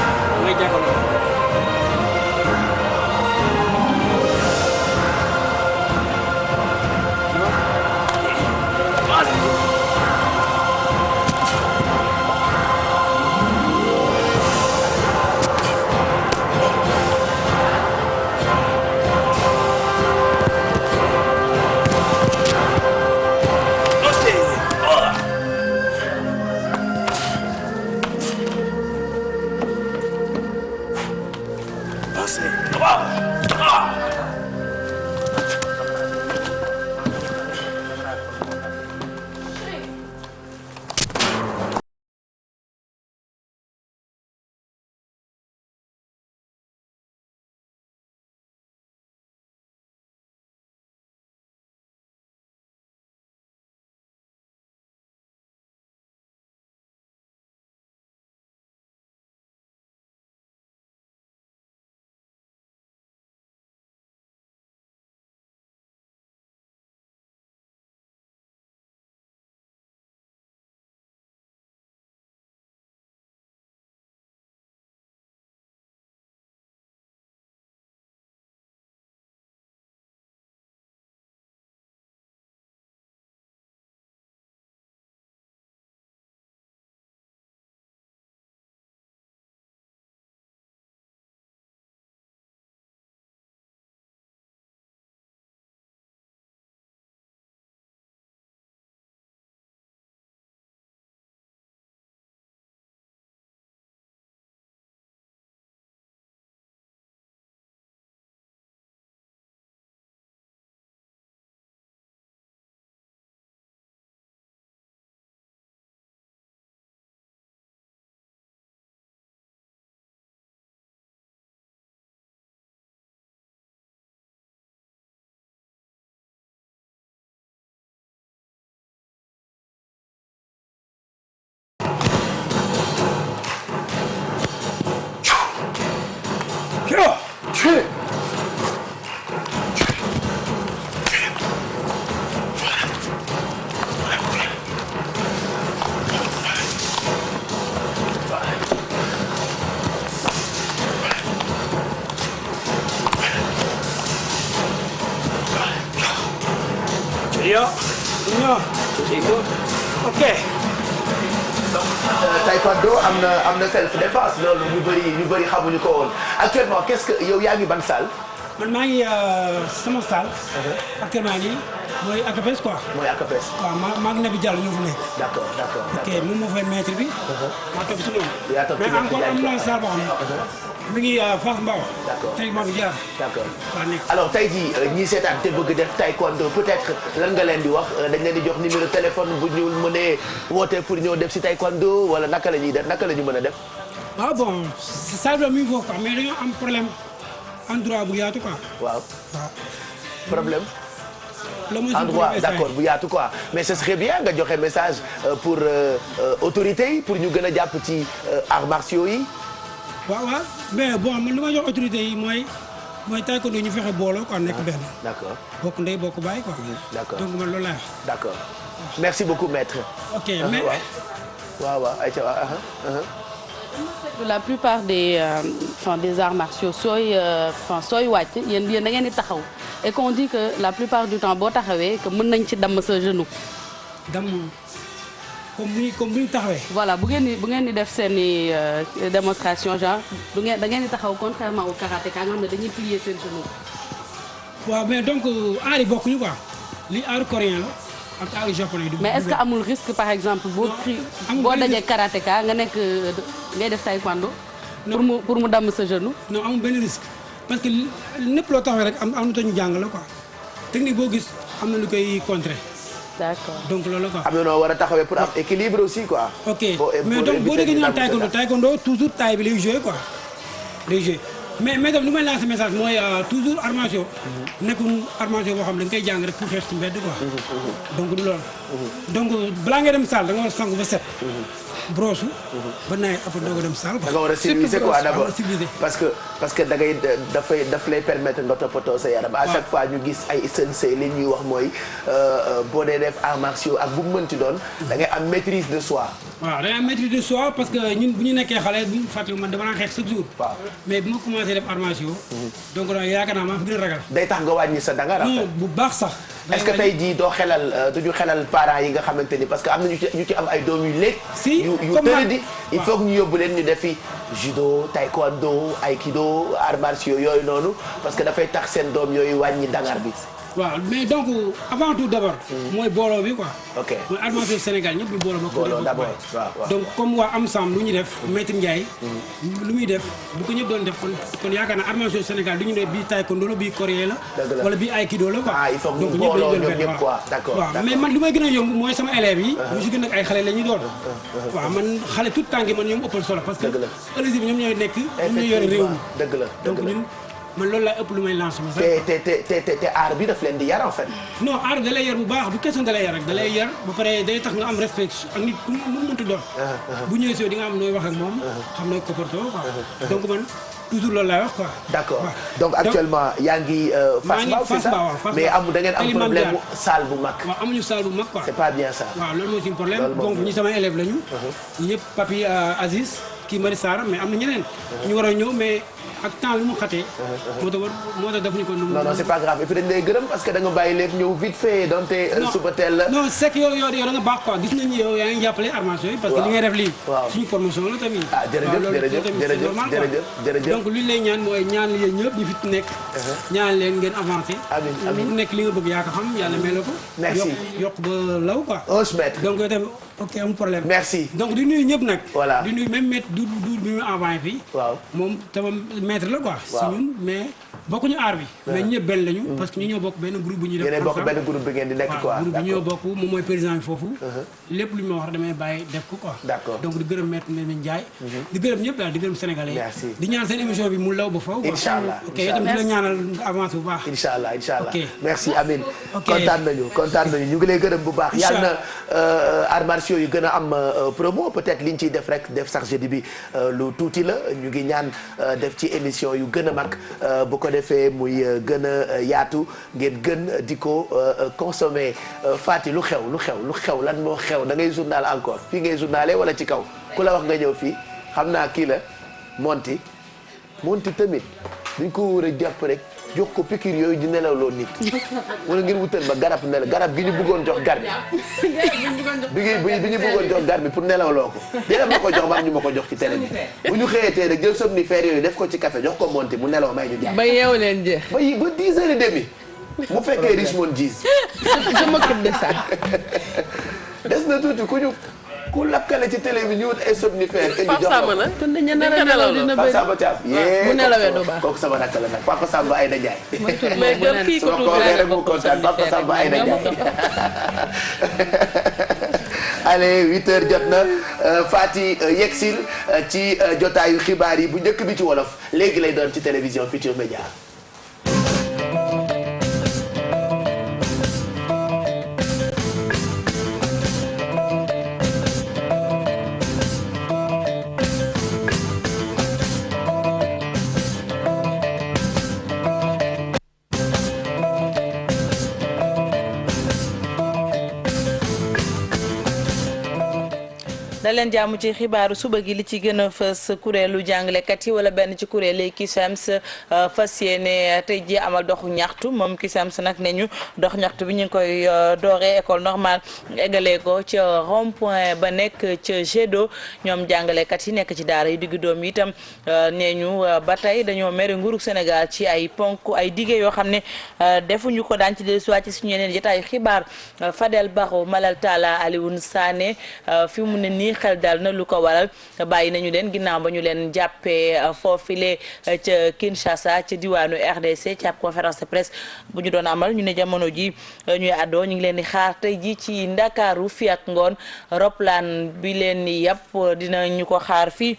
commencer. ok. taekwondo am na self défense loolu ñu bëri xamuñu ko woon actuellement qu'est-ce que yow yaa ngi ban salle. man maa ngi sama salle. actuellement nii mooy ACAPES quoi. mooy ACAPES. waaw maa ngi Nabi Diallo ñoo fa nekk. d'accord. ok moom moo fay maître bi. maa topp si moom. yaa topp si mais encore am na salle boo xam ne mi ngi Fass Mbao. d'accord tey Modou Diar. d'accord waa nekk. alors tey jii ñii seetaan te bëgg def taekwondo peut-être lan nga leen di wax dañ leen di jox numéro téléphone bu ñu mënee woote pour ñëw def si taekwondo wala naka la ñuy def naka la ñu mën a def. waaw bon salle bi mi ngi foofu quoi mais dañoo am problème endroit bu yaatu quoi. waaw. problème. loolu endroit d'accord bu yaatu quoi mais ce serait bien nga joxe message pour autorités yi pour ñu gën a jàpp ci arts martiaux yi. waaw mais bon man li ma jox autorités yi mooy taekwondo ñu fexe booloo quoi nekk benn. d'accord bokk ndey bokk baay quoi. d'accord donc man loolu laa wax. d'accord merci beaucoup maître. ok mais waaw ayca la plupart des arts martiaux sooy wàcc yéen da ngeen di taxaw et qu'on dit que la plupart du temps boo taxawee que mën nañ ci damm sa genou. damm comme bu ñu taxawee. voilà bu ngeen di def seeni démonstration genre da ngeen di taxaw contrairement au karatéka nga xam ne dañuy plier seen genou. waaw mais donc aar yi bokkuñu quoi li aaru coréen la ak aaru japonais du. mais est-ce que amul risque par exemple boo dajee karatéka nga nekk ngay def taekwondo. pour mu damm sa genou. non amul benn risque parce que lépp loo taxawee rek am na tañu jàng la quoi technique boo gis am na lu koy contrer. d'accord donc loolu quoi. am na noo war a taxawee pour am équilibre aussi quoi. ok mais donc boo déggee ñu naan taekwondo toujours taille bi lay joué quoi lay joué mais tam lu may lancer message mooy toujours arts martiaux nekkul arts martiaux boo xam ne da nga koy jàng rek pour xeex ci mbedd quoi. donc du loolu. donc balaa ngay dem salle da nga war a sangu ba set. brosse ba nawet après doo ko dem salle. da nga war a civiliser quoi d'abord civiliser. parce que daf lay permettre nga toppatoo sa yaram. à chaque fois ñu gis ay sensei li ñuy wax mooy boo dee def arts martiaux ak bu mu mënti doon. da ngay am maîtrise de soi. waaw da ngay am maîtrise de soi parce que ñun bu ñu nekkee xale bu ñu fàttali man dama daan xeex chaque jour. waaw mais bi ma commencé def arts martiaux. donc yaakaar naa maa fi gën a ragal. day tax nga wàññi sa dangar. non bu baax sax. est-ce que tey jii doo duñu xelal parents yi nga xamante ni parce que am na ñu ci am ay doom yu léeg. si yu tëradi il faut que ñu yóbbu leen ñu defi judo taekwondo aikido arts martiaux yooyu noonu parce que dafay tax seen doom yooyu wàññi dangar bi. waaw mais donc avant tout d'abord. mooy booloo bi quoi. ok mooy armation Sénégal ñëpp ñu booloo ba. booloo d'abord waaw. donc comme waa AMSAM lu ñu def. Maître Ndiaye. lu muy def bu ko ñëpp doon def kon yaakaar naa armation Sénégal du ñu def bii taekwondo la bii coréen la. wala bii aikido la quoi. il faut donc que ñëpp booloo dañu doon ñoom ñëpp quoi d'accord. waaw mais man li may gën a yomb mooy sama élèves yi. ñu si gën a ay xale la ñu doon. waaw man xale tout temps gi man ñoom ëppal solo parce que élèves bi ñoom ñooy nekk ñoom ñooy yore réew mi. dëgg la donc ñun man loolu laa ëpp lu may lancer ma sax. te aar bi daf leen di yar en fait. non aar da lay yar bu baax du question da lay yar rek da lay yar ba pare day tax nga am respect ak nit ku mu mënti doon. bu ñëwee si yow di nga am nooy wax ak moom. xam nooy comportement quoi. donc man toujours loolu laay wax quoi. d'accord donc actuellement yaa ngi Fass Mbao c'est ça mais da ngeen am problème salle bu mag. waaw amuñu salle bu mag quoi. c'est pas bien ça. waaw loolu moo suñu problème donc ñi sama élève lañu. ñi ñëpp Papi Aziz kii Mari Sarr mais am na ñeneen. ñu war a ñëw mais. ak temps bi mu xatee. moo tax defuñu ko. non c'est pas grave et puis dañ lay gërëm parce que da nga bàyyi léegi ñëw vite fait donte suba teel la. non c'est que yow da nga baax quoi gis nañu yow yaa ngi jàppale armation yi. parce que li ngay def lii. suñu promotion la tamit. jërëjëf donc li ñu lay ñaan mooy ñaan yéen ñëpp ñu fi nekk. ñaan leen ngeen avancé. amiin ku nekk li nga bëgg yaa ko xam yàlla mel la ko. merci yokk ba law quoi. on se met donc yow tamit ok amul problème. merci donc di nuyu ñëpp nag. voilà di nuyu même maître du bi mu envoyé fii. waaw moom tamit maître la quoi. si ñun mais bokkuñu aar bi. mais ñëpp benn lañu. parce que ñu ñoo bokk benn groupe bu ñuy def. yéen bokk benn groupe bi ngeen di nekk quoi. groupe bi ñoo bokk moom mooy président bi foofu. lépp lu ñu ma wax damay bàyyi def ko quoi. d'accord donc di gërëm maître Ndeye Ndiaye. di gërëm ñëpp daal di gërëm sénégalais yi. merci di ñaan seen émission bi mu law ba foofu. inch'Allah ok yow tamit di la ñaanal avance bu baax. inch'Allah ok merci Amine. kontaan nañu ñu ngi lay gërëm bu baax. yàlla na arts martiaux yu gën a am promo peut-être liñ ciy def rek def sax jeudi bi lu tuuti la ñu ngi ñaan def ci émission yu gën a mag bu ko defee muy gën a yaatu ngeen gën di ko consommer. Fati lu xew lan moo xew da ngay journal encore fii ngay journalé wala ci kaw ku la wax nga ñëw fii xam naa kii la Monty tamit duñ ko war a jàpp rek jox ko piqûre yooyu di nelawloo nit wala ngeen wutal ma garab gi ñu bëggoon jox gar bi bi ñu bëggoon jox gar bi pour nelawloo ko dina ma ko jox ba ñu ma ko jox ci télé bi bu ñu xëyee tey rek jël somnifère yooyu def ko ci café jox ko Monty mu nelaw may ñu jàpp ba yeewu leen jeex ba 10h30 mu fekkee Richmond Gis je m'occupe de ça des na tuuti ku lakkale ci télé bi ñu wut ay somnifère indi jox ko kon dañu nar a nelaw dina bëri Papa Samba Thiam bu nelawee du baax kooku sama rakk la nag Papa Samba Aïda Ndiaye mais gëm kii ko tuuti rek mu kontaan Papa Samba Aïda Ndiaye allez 8h jot na Fati yegsil ci jotaayu xibaar yi bu njëkk bi ci wolof léegi lay doon ci télévision Futurs Médias. da leen jàmm ci xibaaru suba gi li ci gën a fës kuréelu jàngalekat yi wala benn ci kuréel yi CUSEMS fas yéene tey ji amal doxu ñaxtu moom CUSEMS nag ne ñu dox ñaxtu bi ñu ngi koy dooree école normale eggalee ko ca rond point ba nekk ca Gédo ñoom jàngalekat yi nekk ci daara yu diggu doom itam nee ñu ba tey dañoo mere nguuru Sénégal ci ay ponk ay dige yoo xam ne defuñu ko daan ci dellusiwaat ci suñu yeneen jotaayu xibaar Fadel Barro Malal Talla Alioune Sané fi mu ne nii xel dal na lu ko waral bàyyi nañu leen ginnaaw ba ñu leen jàppee foofile ca Kinshasa ca diwaanu RDC ci ab conférence de presse bu ñu doon amal ñu ne jamono ji ñuy àddoo ñu ngi leen di xaar tey ji ci Ndakaaru fi ak ngoon roplaan bi leen di yàpp dinañu ko xaar fii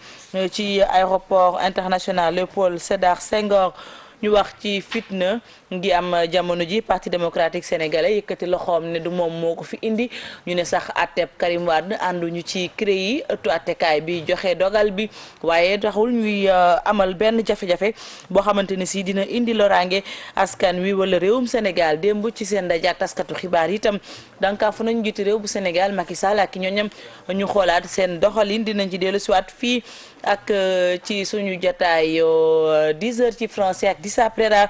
ci aéroport international Léopold Sédar Senghor. ñu wax ci fitna ngi am jamono ji parti démocratique sénégalais yëkkati loxoom ne du moom moo ko fi indi ñu ne sax atteb Karim Wade ànduñu ci CREI yi ëttu attekaay bi joxe dogal bi waaye taxul ñuy amal benn jafe-jafe boo xamante ne si dina indi loraange askan wi wala réewum Sénégal démb ci seen ndaje taskatu xibaar itam dankaafu nañu jiite réew bu Sénégal Macky Sall ak ñooñam ñu xoolaat seen doxalin dinañ ci dellu siwaat fii ak ci suñu jotaay 10h ci français ak Dissa Prera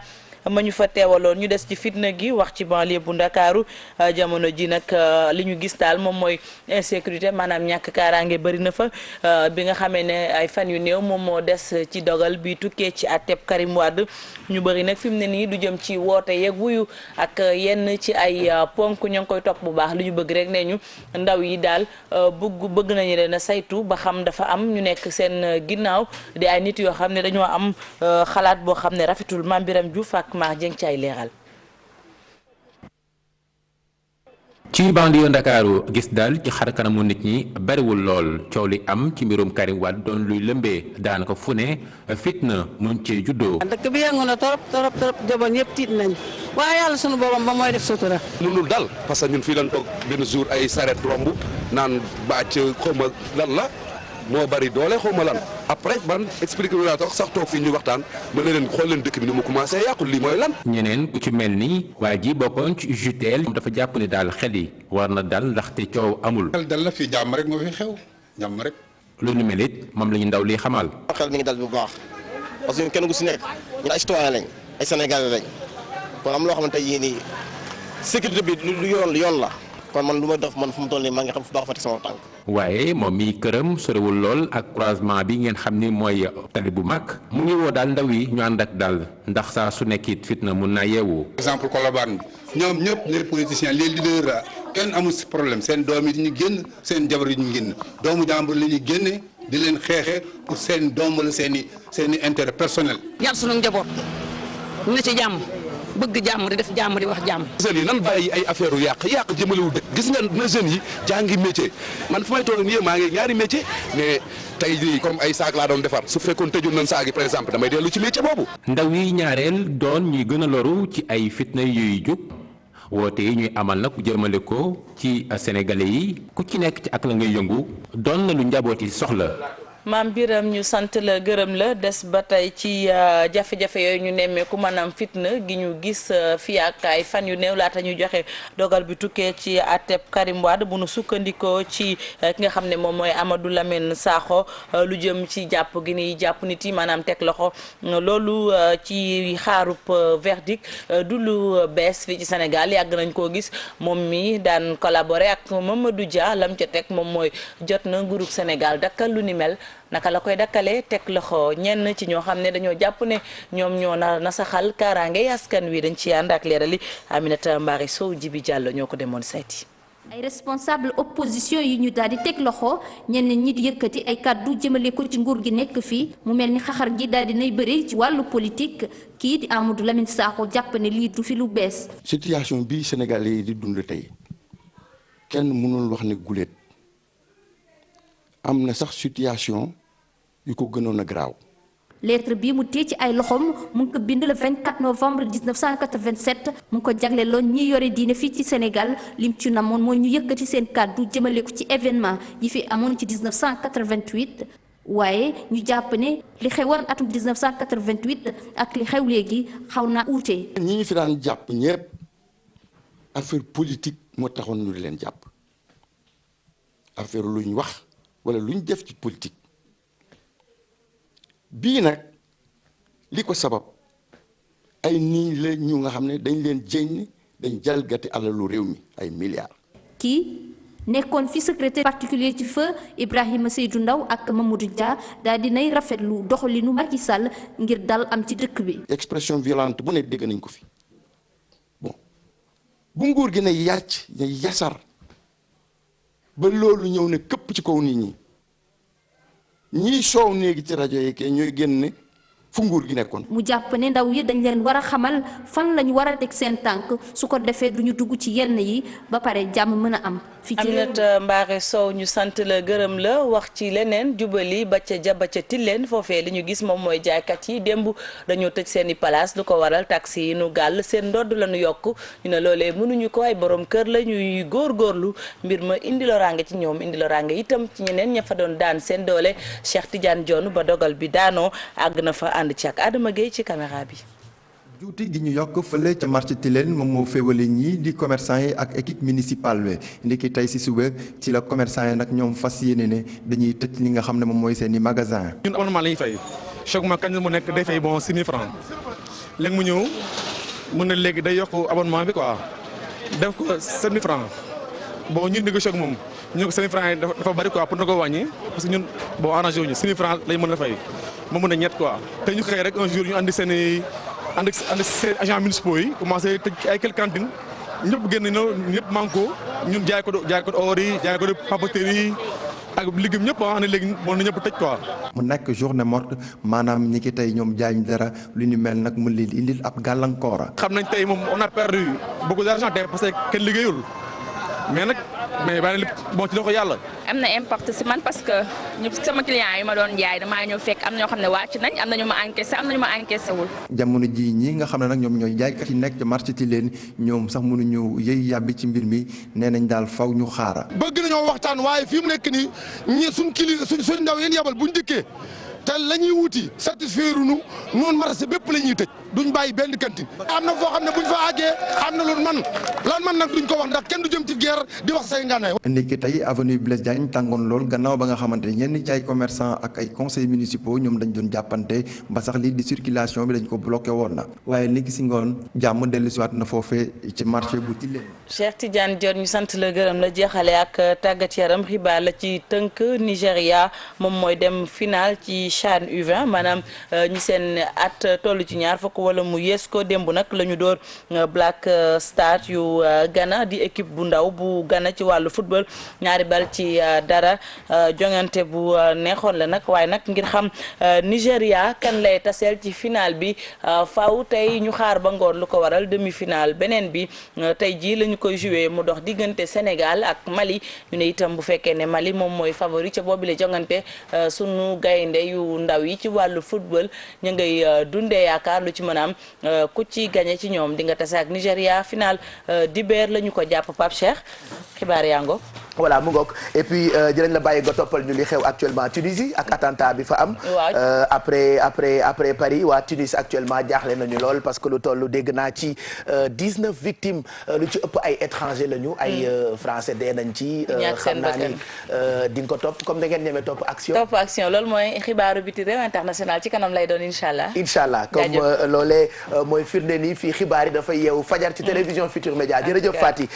ma ñu fa teewaloon. ñu des ci fitna gi wax ci banlieue bu Ndakaaru jamono ji nag li ñu gis daal moom mooy insécurité maanaam ñàkk kaaraange bëri na fa bi nga xamee ne ay fan yu néew moom moo des ci dogal bi tukkee ci àtteb Karim Wade ñu bëri nag fi mu ne nii du jëm ci woote yeeg wuyu ak yenn ci ay ponk ñoo ngi koy topp bu baax li ñu bëgg rek ne ñu ndaw yi daal bëgg nañu leen a saytu ba xam dafa am ñu nekk seen ginnaaw di ay nit yoo xam ne dañoo am xalaat boo xam ne rafetul. Mame Biram Diouf ak Mar Dieng ci ay leeral. ci banlieue Ndakaaru gis daal ci xar kanamu nit ñi bariwul lool coow li am ci mbirum Karim Wade doon luy lëmbee daanaka fu ne fitna mun ci juddoo. dëkk bi yëngu na torop jaboon yëpp tiit nañ waaye yàlla sunu borom ba mooy def sutura. mënul dal parce que ñun fii lañ toog benn jour ay saret romb naan bàcc xawma lan la moo bari doole xawma lan après man expliqué lu laa tax sax toog fii ñu waxtaan ma ne leen xool leen dëkk bi ni mu commencé yàqu lii mooy lan. ñeneen ku ci mel ni waa ji bokkoon ci UJTL dafa jàpp ne daal xel yi war na dal ndaxte coow amul. xel dal la fii jàmm rek moo fi xew jàmm rek. lu nu mel it moom la ñu ndaw li xamal. xel mi ngi dal bu baax parce que kenn ku si nekk ñun ay citoyen lañ ay sénégalais lañ kon am loo xamante yii nii sécurité bi lu yoon la kon man lu ma def man fu mu toll nii maa ngi xam fu baax fa teg sama tànk. waaye moom mii këram sorewul lool ak croisement bi ngeen xam ni mooy tali bu mag mu ngi woo daal ndaw yi ñu ànd ak daal ndax saa su nekkit fitna mun naa yeewu. exemple Colobane bi ñoom ñëpp les politiciens les leaders la kenn amul si problème seen doom yi ñu génn seen jabar yi ñu génn doomu jàmbur la ñuy génne di leen xeexe pour seen doom wala seen i intérêt personnel. yar sunu njaboot ñu ne ci jàmm bëgg jàmm di def jàmm di wax jàmm. jeunes yi nan bàyyi ay affaire yàq jëmalewu dëkk gis nga na jeunes yi jàngi métier man fu may toog nii maa ngi ñaari métier mais tey jii comme ay saag laa doon defar su fekkoon tëjul nañ saag yi par exemple damay dellu ci métier boobu. ndaw yi ñaareel doon ñuy gën a loru ci ay fitna yuy jóg woote yi ñuy amal nag jëmale ko ci sénégalais yi ku ci nekk ci ak la ngay yëngu doon na lu njaboot yi soxla. Mame Biram ñu sant la gërëm la des ba tey ci jafe-jafe yooyu ñu nemmeeku maanaam fitna gi ñu gis fii ak ay fan yu néew laata ñu joxe dogal bi tukkee ci àtteb Karim Wade bu nu sukkandikoo ci ki nga xam ne moom mooy Amadou Lamine Sakho lu jëm ci jàpp gi ni jàpp nit yi maanaam teg loxo loolu ci xaarub verdict du lu bees fii ci Sénégal yàgg nañ koo gis moom mi daan collaborer ak Mamadou Dia lam ca teg moom mooy jot na nguurug Sénégal dakkal lu ni mel. naka la koy dakkalee teg loxo ñenn ci ñoo xam ne dañoo jàpp ne ñoom ñoo nasaxal kaaraange askan wi dañ ci ànd ak leerali Aminata Mbari Sow Jibi Diallo ñoo ko demoon seeti. ay responsable opposition yi ñu daal di teg loxo ñenn ñi di yëkkati ay kàddu jëmale ko ci nguur gi nekk fii mu mel ni xaxar gi daal di nay bëri ci wàllu politique kii di Amadou Lamine Sakho jàpp ne lii du fi lu bees. situation bii Sénégalais yi di dund tey kenn mënul wax ne guléet am na sax situation yu ko gënoon a garaaw. lettre bii mu téye ci ay loxoom mu ngi ko bind le 24 novembre 1987 mu ngi ko jagleeloon ñi yore diine fii ci Sénégal lim ci namoon mooy ñu yëkkati seen kàddu jëmale ko ci événement yi fi amoon ci 1988 waaye ñu jàpp ne li xewoon atum 1988 ak li xew léegi xaw naa uute. ñi ñu fi daan jàpp ñëpp affaire politique moo taxoon ñu di leen jàpp affaire lu ñu wax wala lu ñu def ci politique. bii nag li ko sabab ay nii la ñu nga xam ne dañ leen jéñ dañ jalgati alalu réew mi ay milliards. kii nekkoon fi secrétaire particulier ci feu Ibrahima Seydou Ndaw ak Mamadou Dia daal dinay rafetlu doxalinu Macky Sall ngir dal am ci dëkk bi. expression violente bu ne dégg nañ ko fi bon bu nguur gi ne yàcc ne yasar ba loolu ñëw ne këpp ci kaw nit ñi. ñii soow néegi ci rajo yi kay ñooy génne fu nguur gi nekkoon. mu jàpp ne ndaw yi dañ leen war a xamal fan lañu war a teg seen tànk su ko defee duñu dugg ci yenn yi ba pare jàmm mën a am. fii ci Aminata Mbaare Sow ñu sant la gërëm la wax ci leneen jubali ba ca jaba ca tilleen foofee li ñu gis moom mooy jaaykat yi démb dañoo tëj seen i place lu ko waral taxi yi nu gàll seen ndodd la ñu yokk ñu ne loolee mënuñu ko ay borom kër la ñuy góorgóorlu mbir ma indi loraange ci ñoom indi loraange itam ci ñeneen ña fa doon daan seen doole Cheikh Tidiane Dione ba dogal bi daanoo àgg na fa ànd ci ak Adama Gueye ci caméra bi. juuti gi ñu yokk fële ca marché Tilène moom moo féewale ñii di commerçant yi ak équipe municipale bi ndiki tey si suba ci la commerçant yi nag ñoom fas yéene ne dañuy tëj li nga xam ne moom mooy seen i magasin. ñun abonnement la ñuy fay chaque mois kañ mu nekk day fay bon 6 000 francs léegi mu ñëw mën na léegi day yokk abonnement bi quoi def ko 7000 francs bon ñun négocié ak moom ñu ne ko 7000 francs yi dafa bari quoi pour na ko wàññi parce que ñun bon arrangé wuñu 6000 francs lañ mën a fay ma mën a ñett quoi te ñu xëy rek un jour ñu andi seen agents municipaux yi commencé tëj ay quelques cantines ñëpp génn na ñëpp manko ñun jaay ko or yi jaay ko papeterie yi ak liggéeyam ñëpp wax ne léegi mën na ñëpp tëj quoi. mu nekk journée morte maanaam ñi ki tey ñoom jaayuñ dara lu ñu mel nag mu leen indil ab gàllankoor. xam nañ tey moom on a perdu beaucoup d'argent tey parce que kenn liggéeyul mais bàyyi lépp bon ci loxo yàlla. am na impact si man parce que ñëpp sama client yi ma doon jaay damaa ñëw fekk am na ñoo xam ne wàcc nañ am na ñu ma encaissé am na ñu ma encaissé wul. jamono ji ñi nga xam ne nag ñoom ñooy jaaykat yi nekk ci marché Tilène ñoom sax mënuñu yëy yàbbi ci mbir mi nee nañ daal faw ñu xaara. bëgg nañoo waxtaan waaye fii mu nekk nii ñi suñ ndaw yéen yabal buñ dikkee te la ñuy wuti satisfaire nu noonu marché bépp la ñuy tëj duñ bàyyi benn kantin am na foo xam ne buñ fa àggee am na lu man nag duñ ko wax ndax kenn du jëm ci guerre di wax say ngànnaay. ndiki tey avenue Blaise Diagne tàngoon lool gannaaw ba nga xamante ne ñenn ci ay commerçant ak ay conseils municipaux ñoom dañ doon jàppante ba sax lii di circulation bi dañ ko bloqué woon na waaye niki si ngoon jàmm dellusiwaat na foofee ci marché bu Tilène. Cheikh Tidiane Dior ñu sant la gërëm la jeexale ak tàggat yaram xibaar la ci tënk Nigéria moom mooy dem final ci CHAN U20 maanaam ñi seen at toll ci ñaar fukk wala mu yées ko démb nag la ñu door Black Stars yu Ghana di équipe bu ndaw bu Ghana ci wàllu football ñaari bal ci dara jongante bu neexoon la nag waaye nag ngir xam Nigéria kan lay taseel ci final bi faaw tey ñu xaar ba ngoon lu ko waral demi-finale beneen bi tey jii la ñu koy joué mu dox diggante Sénégal ak Mali ñu ne itam bu fekkee ne Mali moom mooy favori ca boobu la jongante sunu gaynde yu ndaw yi ci wàllu football ñu ngay dundee yaakaar lu ci mën a am ku ci gagné ci ñoom di nga tase ak Nigéria final dibeer la ñu ko jàpp Pape Cheikh xibaar yaa ngoog. voilà mu ngoog et puis dinañ la bàyyi nga toppal ñu li xew actuellement Tunisie ak attentat bi fa am. après Paris waa Tunis actuellement jaaxle nañu lool parce que lu toll dégg naa ci 19 victimes lu ci ëpp ay étrangers lañu. ay français dee nañ ci. xam naa ni di nga ko topp comme da ngeen ñeme topp action. topp action loolu mooy xibaaru biti réew international ci kanam lay doon incha allah. incha allah comme loolee mooy firnde ni fii xibaar yi dafay yeewu fajar ci télévision Futur Média jërëjëf Fati.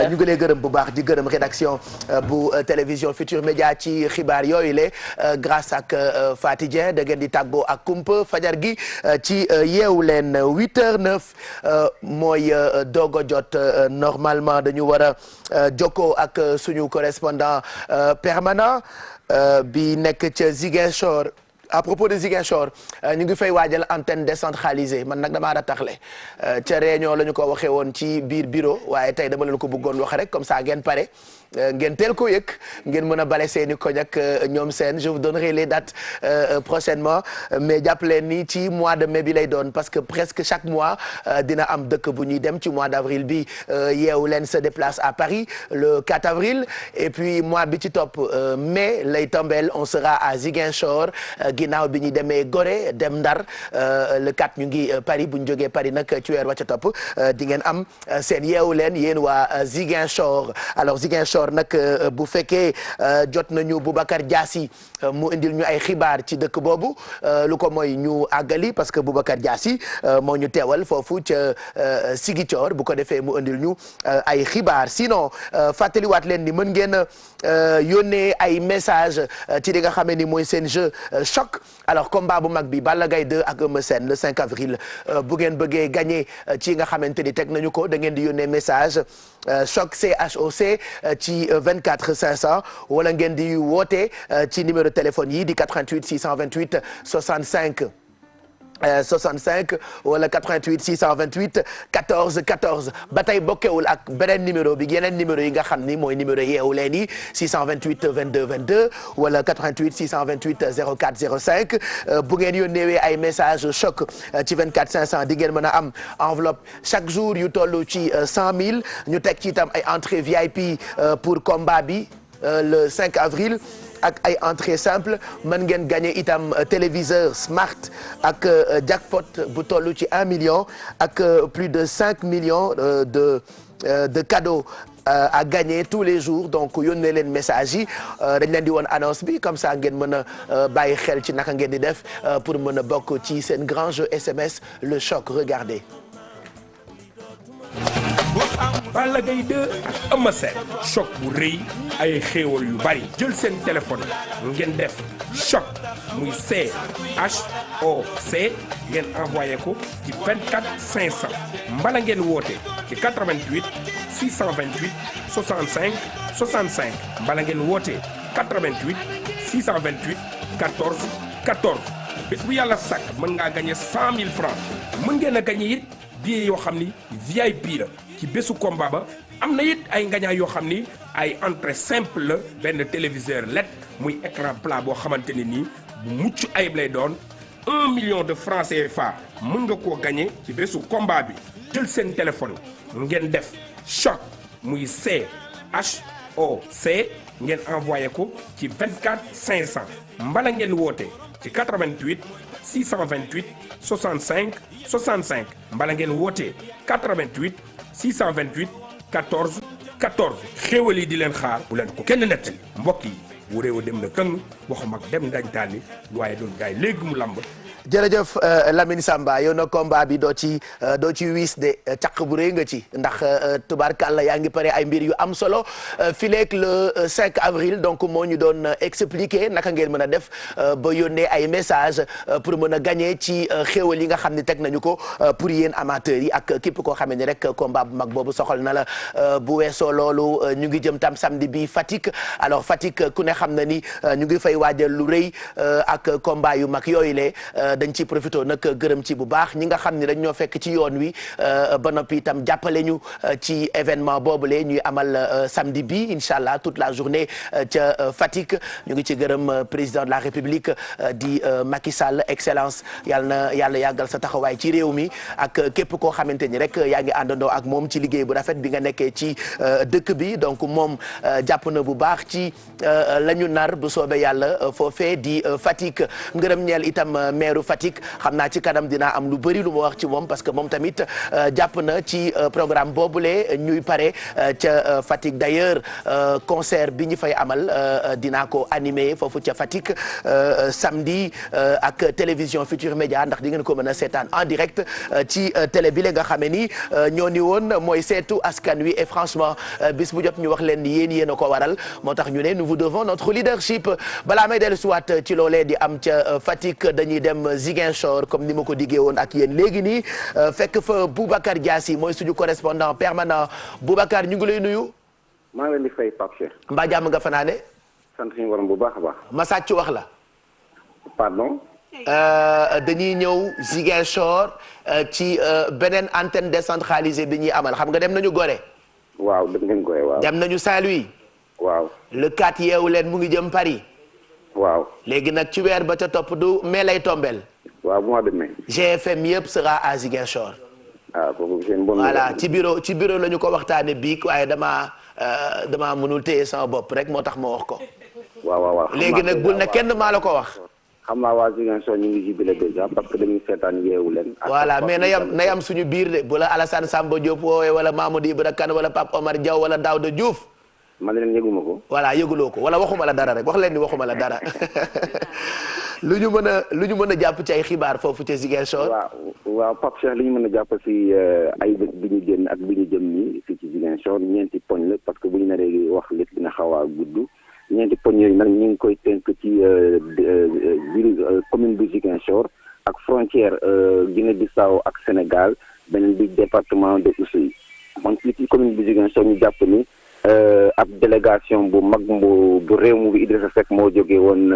ñu ngi lay gërëm bu baax di gërëm rédaction. bu télévision Futur Média ci xibaar yooyu le grâce ak Faty Dieng da ngeen di tàggoo ak kumpa fajar gi ci yeewu leen 8h09 mooy doog a jot normalement dañu war a jokkoo ak suñu correspondant permanent bi nekk ca Ziguinchor. à propos de Ziguinchor ñu ngi fay waajal antenne décentralisée man nag damaa rataxle ca réunion la ñu ko waxee woon ci biir bureau waaye tey dama leen ko bëggoon wax rek comme ça ngeen pare ngeen teel ko yëg ngeen mën a bale seeni koñ ak ñoom seen je vous donnerai les dates prochainement mais jàpp leen ni ci mois de mai bi lay doon parce que presque chaque mois dina am dëkk bu ñuy dem ci mois d'avril bi yeewu leen se déplace à Paris le 4 avril et puis mois bi ci topp mai lay tombeel on sera à Ziguinchor ginnaaw bi ñu demee Gorée dem Ndar le 4 ñu ngi Paris bu ñu jógee Paris nag ci weer wa ca topp di ngeen am seen yeewu leen yéen waa Ziguinchor alors Ziguinchor nag bu fekkee jot nañu Boubacar Diassi mu indil ñu ay xibaar ci dëkk boobu lu ko mooy ñu àggali parce que Boubacar Diassi moo ñu teewal foofu ca Ziguinchor bu ko defee mu indil ñu ay xibaar sinon fàttaliwaat leen ni mën ngeen yónnee ay message ci li nga xamee ni mooy seen jeu choc alors combat bu mag bi Balla Gaye 2 ak Eumeu Sène le 5 avril bu ngeen bëggee gagné ci nga xamante ni teg nañu ko da ngeen di yónnee message choc CHOC ci 24 500 wala ngeen di woote ci numéro téléphone yi di 88 628 65 65 wala 88 628 14 14 ba tey bokkewul ak beneen numéro bi yeneen numéro yi nga xam ni mooy numéro yeewu leen yi 628 22 22 wala 88 628 04 05 bu ngeen yónneewee ay message choc ci 24 500 di ngeen mën a am enveloppe chaque jour yu toll ci 100 000 ñu teg ci itam ay entrée VIP pour combat bi le 5 avril. ak ay entrée simple mën ngeen gagner itam téléviseur smart ak jackpot bu toll ci 1 million ak plus de 5 millions de cadeaux à gagner tous les jours donc yónnee leen message yi dañ leen di woon annonce bi comme ça ngeen mën a bàyyi xel ci naka ngeen di def pour mën a bokk ci seen grand jeu SMS le choc regardez. Balla Gaye 2 ak Eumeu Sène choc bu rëy ay xéewal yu bari jël seen téléphone ngeen def choc muy CHOC ngeen envoyé ko ci 24 500 mbala ngeen woote ci 88 628 65 65 mbala ngeen woote 88 628 14 14 bés bu yàlla sàkk mën ngaa gagné 100 000 francs mën ngeen a gagné it billets yoo xam ni VIP la ci bésu combat ba am na it ay ngañaay yoo xam ni ay entrée simple la benn téléviseur LED muy écran plat boo xamante ne nii bu mucc ayib lay doon 1 million de francs CFA mën nga koo gagné ci bésu combat bi jël seen téléphone ngeen def choc muy CHOC ngeen envoyé ko ci 24 500 mbala ngeen woote ci 88 628 65 65 mbala ngeen woote 88 628 14 14 xéewal yi di leen xaar bu leen ko kenn nettali mbokk yi wu réew dem na këng waxum ak dem ngañ taali waaye doon gaay léegi mu lamb. jërëjëf Lamine Samba yow na combat bi doo ci wiis de caq bu rëy nga ci ndax tubaarkàlla yaa ngi pare ay mbir yu am solo fileeg le 5 avril donc moo ñu doon expliquer naka ngeen mën a def ba yónnee ay message pour mën a gagner ci xéewal yi nga xam ne teg nañu ko pour yéen amateurs yi ak képp koo xamee ni rek combat bu mag boobu soxal na la bu weesoo loolu ñu ngi jëm tam samedi bi Fatick alors Fatick ku ne xam na ni ñu ngi fay waajal lu rëy ak combat yu mag yooyu le dañ ci profité nag gërëm ci bu baax ñi nga xam ne dañ ñoo fekk ci yoon wi ba noppi itam jàppale ñu ci événement boobule ñuy amal samedi bi incha allah toute la journée ca Fatick ñu ngi ci gërëm président de la République di Macky Sall excellence yàlla na yàlla yàggal sa taxawaay ci réew mi ak képp koo xamante ni rek yaa ngi àndandoo ak moom ci liggéey bu rafet bi nga nekkee ci dëkk bi donc moom jàpp na bu baax ci la ñu nar bu soobee yàlla foofee di Fatick ngërëm ñeel itam maire Fatick xam naa ci kanam dinaa am lu bëri lu ma wax ci moom parce que moom tamit jàpp na ci programme boobule ñuy pare ca Fatick d'ailleurs concert bi ñu fay amal dinaa ko animer foofu ca Fatick samedi ak télévision Futur Média ndax di ngeen ko mën a seetaan en direct ci télé bi la nga xamee ni ñoo ni woon mooy seetu askan wi et franchement bis bu jot ñu wax leen ni yéen a ko waral moo tax ñu ne nous vous devons notre leadership balaa may dellu siwaat ci loolee di am ca Fatick dañuy dem Ziguinchor comme ni ma ko diggee woon ak yéen léegi nii fekk fa Boubacar Diassi mooy suñu correspondant permanent Boubacar ñu ngi lay nuyu. maa ngi leen di fay Pape Cheikh. mbaa jàmm nga fanaane. sant suñu borom bu baax a baax. ma sàcc wax la. pardon. dañuy ñëw Ziguinchor ci beneen antenne décentralisée bi ñuy amal xam nga dem nañu Gorée. waaw dem ngeen Gorée waaw. dem nañu Saint-Louis. waaw. le 4 yeewu leen mu ngi jëm Paris. waaw. léegi nag ci weer ba ca topp du mai lay tombel. waaw mois de mai. GFM yëpp sera à Ziguinchor. kooku seen bon. voilà ci bureau la ñu ko waxtaanee biig waaye damaa mënul téye sama bopp rek moo tax ma wax ko. waaw. léegi nag bul ne kenn maa la ko wax. xam naa waa Ziguinchor ñu ngi jubilé déjà parce que dañuy seetaan yeewu leen. voilà mais na yam suñu biir de bu la Alassane Samba Diop woowee wala Mamadou Ibra Kane wala Pape Omar Diaw wala Daouda Diouf. man leen yëguma ko. voilà yëguloo ko wala waxuma la dara rek wax leen ni waxuma la dara lu ñu mën a jàpp ci ay xibaar foofu ca Ziguinchor. waaw Pape Cheikh li ñu mën a jàpp si ay bés bi ñu génn ak bi ñu jëm nii fii ci Ziguinchor ñeenti poñ la parce que bu ñu naree wax lépp dina xaw a gudd ñeenti poñ yooyu nag ñu ngi koy tënk ci commune bu Ziguinchor ak frontière Guinée-Bissau ak Sénégal beneen bi département de Oussouye man fii ci commune bu Ziguinchor ñu jàpp ni. ab délégation bu mag bu réew mi bi Idrissa Seck moo jógee woon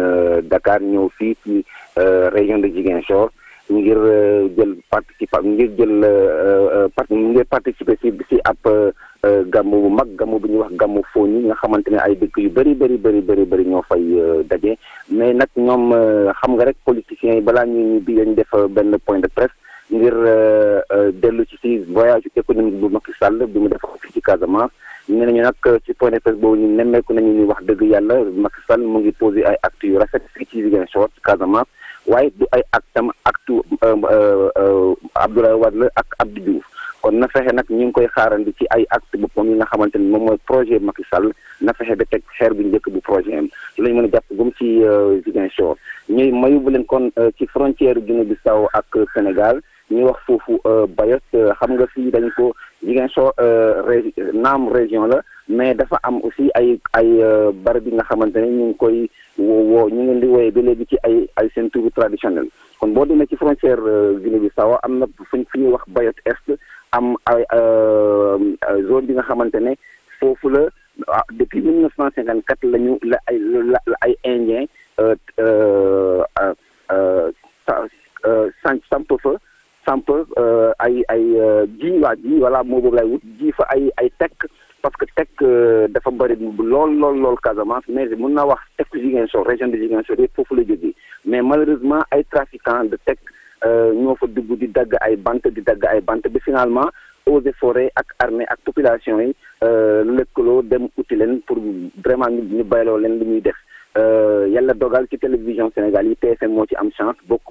Dakar ñëw fii ci région de Ziguinchor ngir participer ci ab gàmmu bu mag gàmmu bi ñuy wax gàmmu Foni nga xamante ne ay dëkk yu bëri ñoo fay daje mais nag ñoom xam nga rek politiciens yi balaa ñuy bi dañ def benn point de presse ngir dellu ci voyage économique bu Macky Sall bi mu def fii ci Casamance. nee nañu nag ci point de presse boobu ñu nemmeeku nañu ni wax dëgg yàlla Macky Sall mu ngi posé ay actes yu rafet fii ci Ziguinchor ci Casamance waaye du ay acte Abdoulaye Wade la ak Abdou Diouf kon na fexe nag ñu ngi koy xaarandi ci ay acte boppam yi nga xamante ni moom mooy projet Macky Sall na fexe ba teg xeer bu njëkk bu projet am ci lañu mën a jàpp gum ci Ziguinchor ñuy ma yóbbu leen kon ci frontière Guinée-Bissau ak Sénégal ñu wax foofu Bayot xam nga fii dañ ko Ziguinchor naam région la mais dafa am aussi ay barab yi nga xamante ne ñu ngi koy woo ñu ngi di wooyee ba léegi ci ay seen turu traditionnel kon boo demee ci frontière Guinée-Bissau am na fu ñuy wax Bayot Est am ay zone bi nga xamante ne foofu la depuis 1954 la ay indien samp ay ji wala moo boobu lay wut ji fa ay tekk parce que tekk dafa bëri lool Casamance mais mun naa wax tekk Ziguinchor région de Ziguinchor yëpp foofu la jógee mais malheureusement ay trafiquants de tekk ñoo fa dugg di dagg ay bant bi finalement eaux et forêts ak armée ak population yi lëkkaloo dem uti leen pour vraiment ñu bayloo leen li ñuy def yàlla dogal ci télévision Sénégal yi TFM moo ci am chance bokk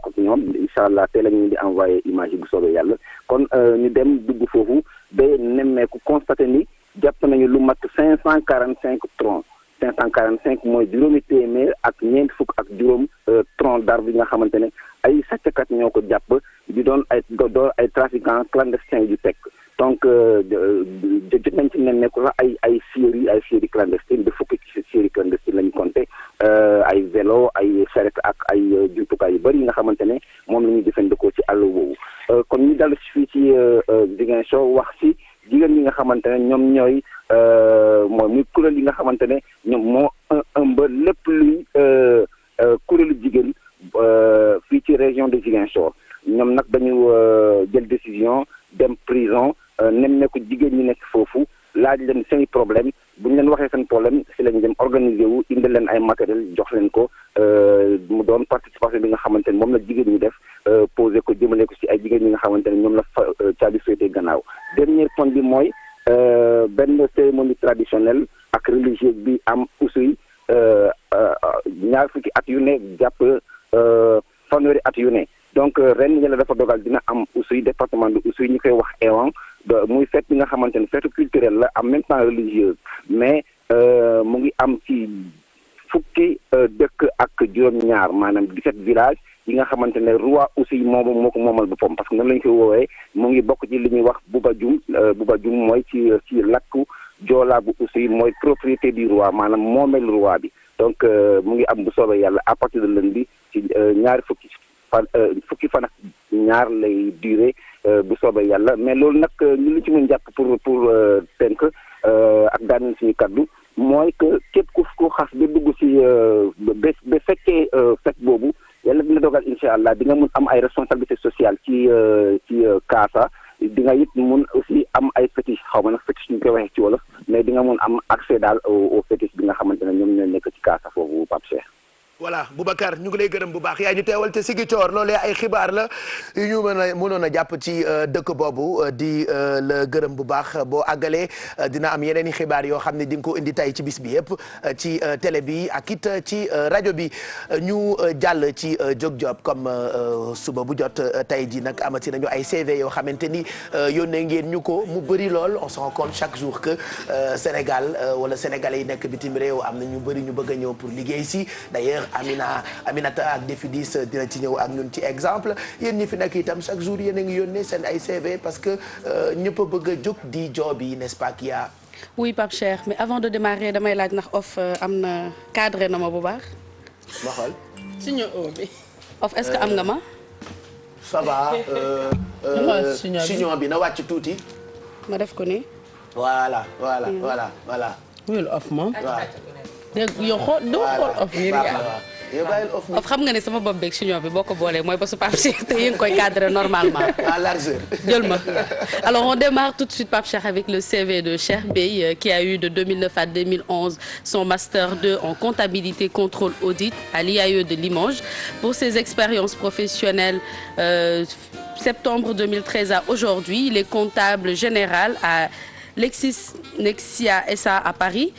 ak ñoom incha allah tey la ñu di envoyé image yi bu soobee yàlla kon ñu dem dugg foofu ba nemmeeku constaté ni jàpp nañu lu mat 545 troncs 545 mooy juróomi téeméer ak ñeent fukk ak juróom tronc d'arbre yi nga xamante ne ay sàcckat ñoo ko jàpp di doon ay trafiquants clandestins yu tekk donc jot nañ ci nemmeeku sax ay scieries clandestines de fukki scieries clandestines la ñu compté ay vélo ay charrette ak ay jumtukaay yu bëri yi nga xamante ne moom la ñuy jëfandikoo ci àll woowu kon ñu dal fii ci Ziguinchor wax ci jigéen ñi nga xamante ne ñoom ñooy mooy muy kuréel yi nga xamante ne ñoom moo ëmb lépp luy kuréelu jigéen fii ci région de Ziguinchor ñoom nag dañu jël décision dem prison nemmeeku jigéen ñi nekk foofu laaj leen seen problème bu ñu leen waxee seen problème si lañ dem organiser wu indi leen ay matériel jox leen ko mu doon participation bi nga xamante ne moom la jigéen ñi def posé ko jëmale ko si ay jigéen ñi nga xamante ne ñoom la fa caabi féetee gannaaw dernier point bi mooy benn cérémonie traditionnelle ak religieuse bi am Oussouye ñaar fukki at yu ne jàpp fanweeri at yu ne donc ren yàlla dafa dogal dina am Oussouye département de Oussouye ñu koy wax Ewan muy fête bi nga xamante ne fête culturelle la en même temps religieuse mais mu ngi am ci fukki dëkk ak juróom-ñaar maanaam 17 villages yi nga xamante ne roi Oussouye moo ko moomal boppam parce que noonu la ñu koy woowee mu ngi bokk ci li ñuy wax Boubajoum mooy ci lakku joolaa bu Oussouye mooy propriété du roi maanaam moomeel roi bi donc mu ngi am bu soobee yàlla à partir de lundi ci ñaari fukki fan ak ñaar lay durée bu soobee yàlla mais loolu nag ñu li ci mën jàpp pour tënk ak daan suñu kaddu mooy que képp ku xas ba dugg si ba fekkee fekk boobu yàlla dina dogal incha allah di nga mun am ay responsabilité sociale ci Kaasa di nga it mun aussi am ay fétiche xaw ma nag fétiche ñu koy waxee ci wolof mais di nga mun am accès daal au fétiche bi nga xamante ne ñoom ñoo nekk ci Kaasa foofu Pape Cheikh. voilà Boubacar ñu ngi lay gërëm bu baax yaa ñu teewal te Ziguinchor loolee ay xibaar la yu ñu mënoon a jàpp ci dëkk boobu di la gërëm bu baax boo àggalee dina am yeneen i xibaar yoo xam ne di nga ko indi tay ci bis bi yëpp ci télé bi ak it ci rajo bi ñu jàll ci Jóg Job comme suba bu jot tey ji nag amati nañu ay CV yoo xamante ni yónnee ngeen ñu ko mu bëri lool on se rend compte chaque jour que Sénégal wala sénégalais yi nekk bitim réew am na ñu bëri ñu bëgg a ñëw pour liggéey si d'ailleurs Aminata ak Defidis dina ci ñëw ak ñun ci exemple yéen ñi fi nekk itam chaque jour yéen a ngi yónnee seen ay CV parce que ñëpp a bëgg a jóg di job yi n'est-ce pas qu'il y a. oui Pape Cheikh mais avant de démarrer damay laaj ndax off am na cadré na ma bu baax. ma xool. suñu bi. off est-ce que am nga ma. ça va. chignon bi na wàcc tuuti. ma def ko nii. voilà. wuyul off moom. waaw. dégg yow xool doo xool off nii off xam nga ne sama bopp beeg chignon bi boo ko boolee mooy ba su Pape Cheikh te yéen koy cadrer normalement. à largeur. jël ma alors on démarre tout de suite Pape Cheikh avec le CV de Cheikh Bey qui a eu de 2009 à 2011 son master 2 en comptabilité contrôle audit à l'IAE de Limoges. Pour ses expériences professionnelles septembre 2013 à aujourd'hui il est comptable général à LexisNexia SA à Paris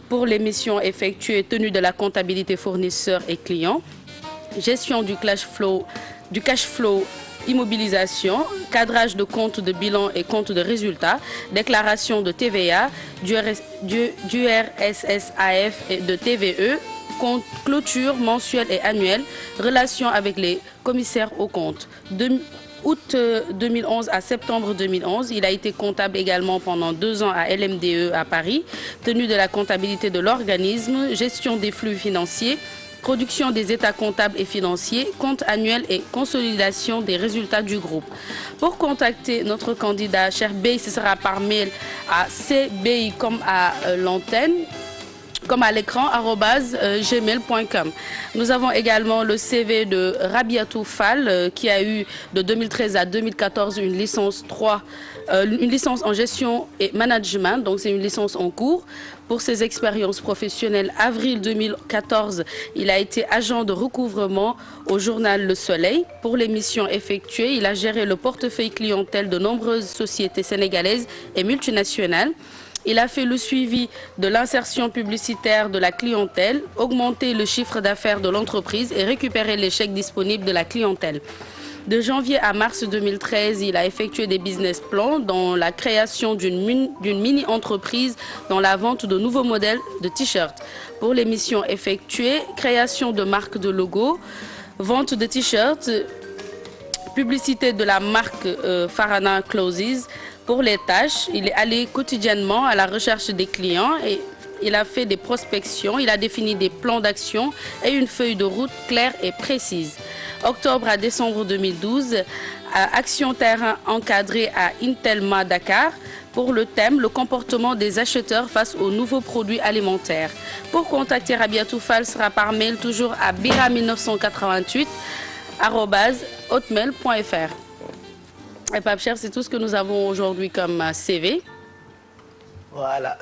pour les missions effectuées, tenue de la comptabilité fournisseurs et clients, gestion du cash flow, immobilisation, cadrage de comptes de bilan et comptes de résultats, déclaration de TVA, du RSSAF et de TVE, clôture mensuelle et annuelle, relations avec les commissaires aux comptes. août 2011 à septembre 2011. Il a été comptable également pendant 2 ans à LMDE à Paris, tenue de la comptabilité de l'organisme, gestion des flux financiers, production des états comptables et financiers, compte annuel et consolidation des résultats du groupe. Pour contacter notre candidat, cher Bey, ce sera par mail à cbi comme à l'antenne, comme à l'écran, @gmail.com. Nous avons également le CV de Rabiatou Fall qui a eu de 2013 à 2014 une licence en gestion et management, donc c'est une licence en cours. Pour ses expériences professionnelles, avril 2014, il a été agent de recouvrement au journal Le Soleil. Pour les missions effectuées, il a géré le portefeuille clientèle de nombreuses sociétés sénégalaises et multinationales. Il a fait le suivi de l'insertion publicitaire de la clientèle, augmenté le chiffre d'affaires de l'entreprise et récupéré les chèques disponibles de la clientèle. De janvier à mars 2013, il a effectué des business plans dans la création d'une mini-entreprise dans la vente de nouveaux modèles de t-shirts. Pour les missions effectuées, création de marques de logos, vente de t-shirts, publicité de la marque Farana Closes. Pour les tâches, il est allé quotidiennement à la recherche des clients et il a fait des prospections, il a défini des plans d'action et une feuille de route claire et précise. Octobre à décembre 2012, action terrain encadrée à Intelma Dakar pour le thème « Le comportement des acheteurs face aux nouveaux produits alimentaires ». Pour contacter Rabiatou Fall sera par mail toujours à bira1988@hotmail.fr. Et Pape Cheikh, c'est tout ce que nous avons aujourd'hui comme CV. Voilà.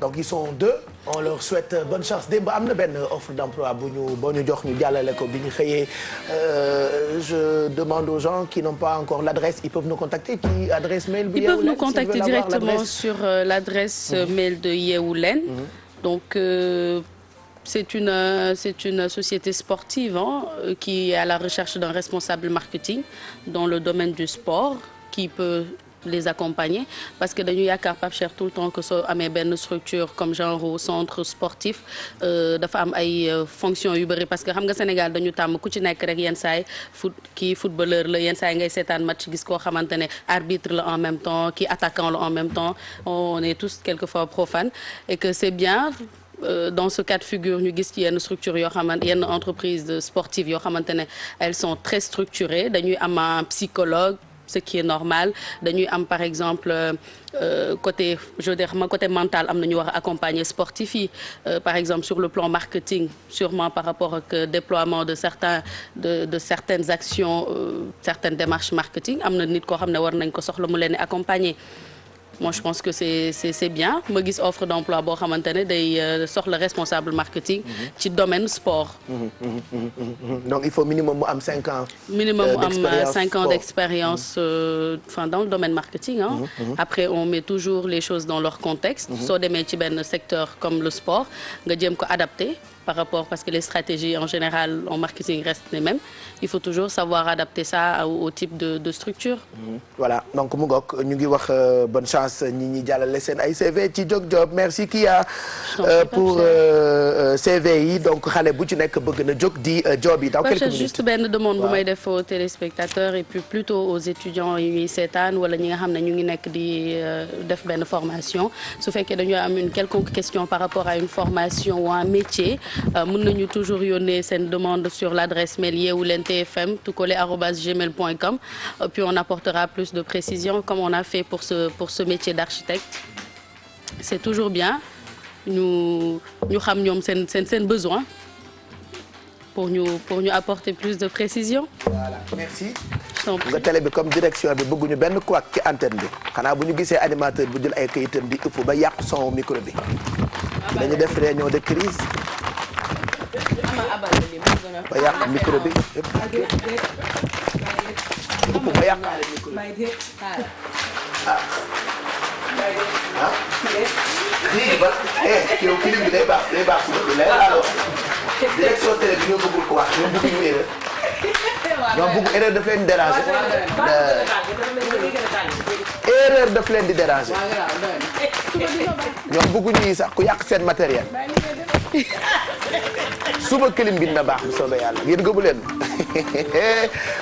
Donc ils sont 2. On leur souhaite bonne chance. démb am na benn offre d'emploi boo ñu jox ñu jàllale ko bi ñu xëyee. Je demande aux gens qui n'ont pas encore l'adresse, ils peuvent nous contacter ci adresse mail bu Ils peuvent nous contacter directement sur l'adresse mail de Yeewu Leen. Donc c'est une société sportive qui est à la recherche d'un responsable marketing dans le domaine du sport qui peut les accompagner parce que dañu yaakaar Pape Cheikh tout le temps que soo amee benn structure comme genre centre sportif dafa am ay fonctions yu bëri parce que xam nga Sénégal dañu tàmm ku ci nekk rek yenn saay footballeur la yenn saay ngay seetaan match gis koo xamante ne arbitre la en même temps kii attaquant la en même temps on est tous quelquefois profanes et que c'est bien dans ce cas de figure ñu gis ci yenn structure yoo xamante yenn entreprises sportives yoo xamante ne elles sont très structurées dañuy am un psychologue ce qui est normal dañuy am par exemple côté je veux dire côté mental am na ñu war a accompagner sportifs yi par exemple sur le plan marketing sûrement par rapport ak déploiement de certaines actions certaines démarches marketing am na nit koo xam ne war nañ ko soxla mu leen accompagner. Moi je pense que c'est bien ma gis offre d'emploi boo xamante ne day soxla responsable marketing ci domaine sport. Donc il faut minimum mu am 5 ans. Minimum mu am 5 ans d'expérience dans le domaine marketing. Après on met toujours les choses dans leur contexte. Soo demee ci benn secteur comme le sport nga jéem ko adapter par rapport parce que les stratégies en général en marketing restent les mêmes. Il faut toujours savoir adapter ça au type de structure. Voilà donc mu ngoog ñu ngi wax bonne chance ñi jàllale seen ay CV ci Jok Job merci Kia pour CV yi donc xale bu ci nekk bëgg na jóg di job yi dans quelques minutes. juste benn demande bu may def aux téléspectateurs et puis plutôt aux étudiants yi ñuy seetaan wala ñi nga xam ne ñu ngi nekk di def benn formation su fekkee dañoo am une quelconque question par rapport à une formation ou un métier mën nañu toujours yónnee seen demande sur l'adresse mail yeewulentfm @gmail.com puis on apportera plus de précisions comme on a fait pour ce métier d'architecte. C'est toujours bien ñu xam ñoom seen besoin pour ñu apporter plus de précision. Voilà merci. nga télé bi comme direction bi bëgguñu benn couac ci antenne bi xanaa bu ñu gisee animateur bu jël ay kayitam di ëpp ba yàq son micro bi dañu def réunion de crise ba yàq micro bi ëpp ba yàqaale micro bi lii ba yow kilim bi day baax suba bi lay alors direction télé bi ñoo bëggul ko wax ñoo bëgguñu erreur ñoo bëgg erreur daf leen déranger erreur daf leen di déranger. ñoom bëgguñu yi sax ku yàq seen matériel. suba clim bi dina baax bu soobee yàlla yéen gëmu leen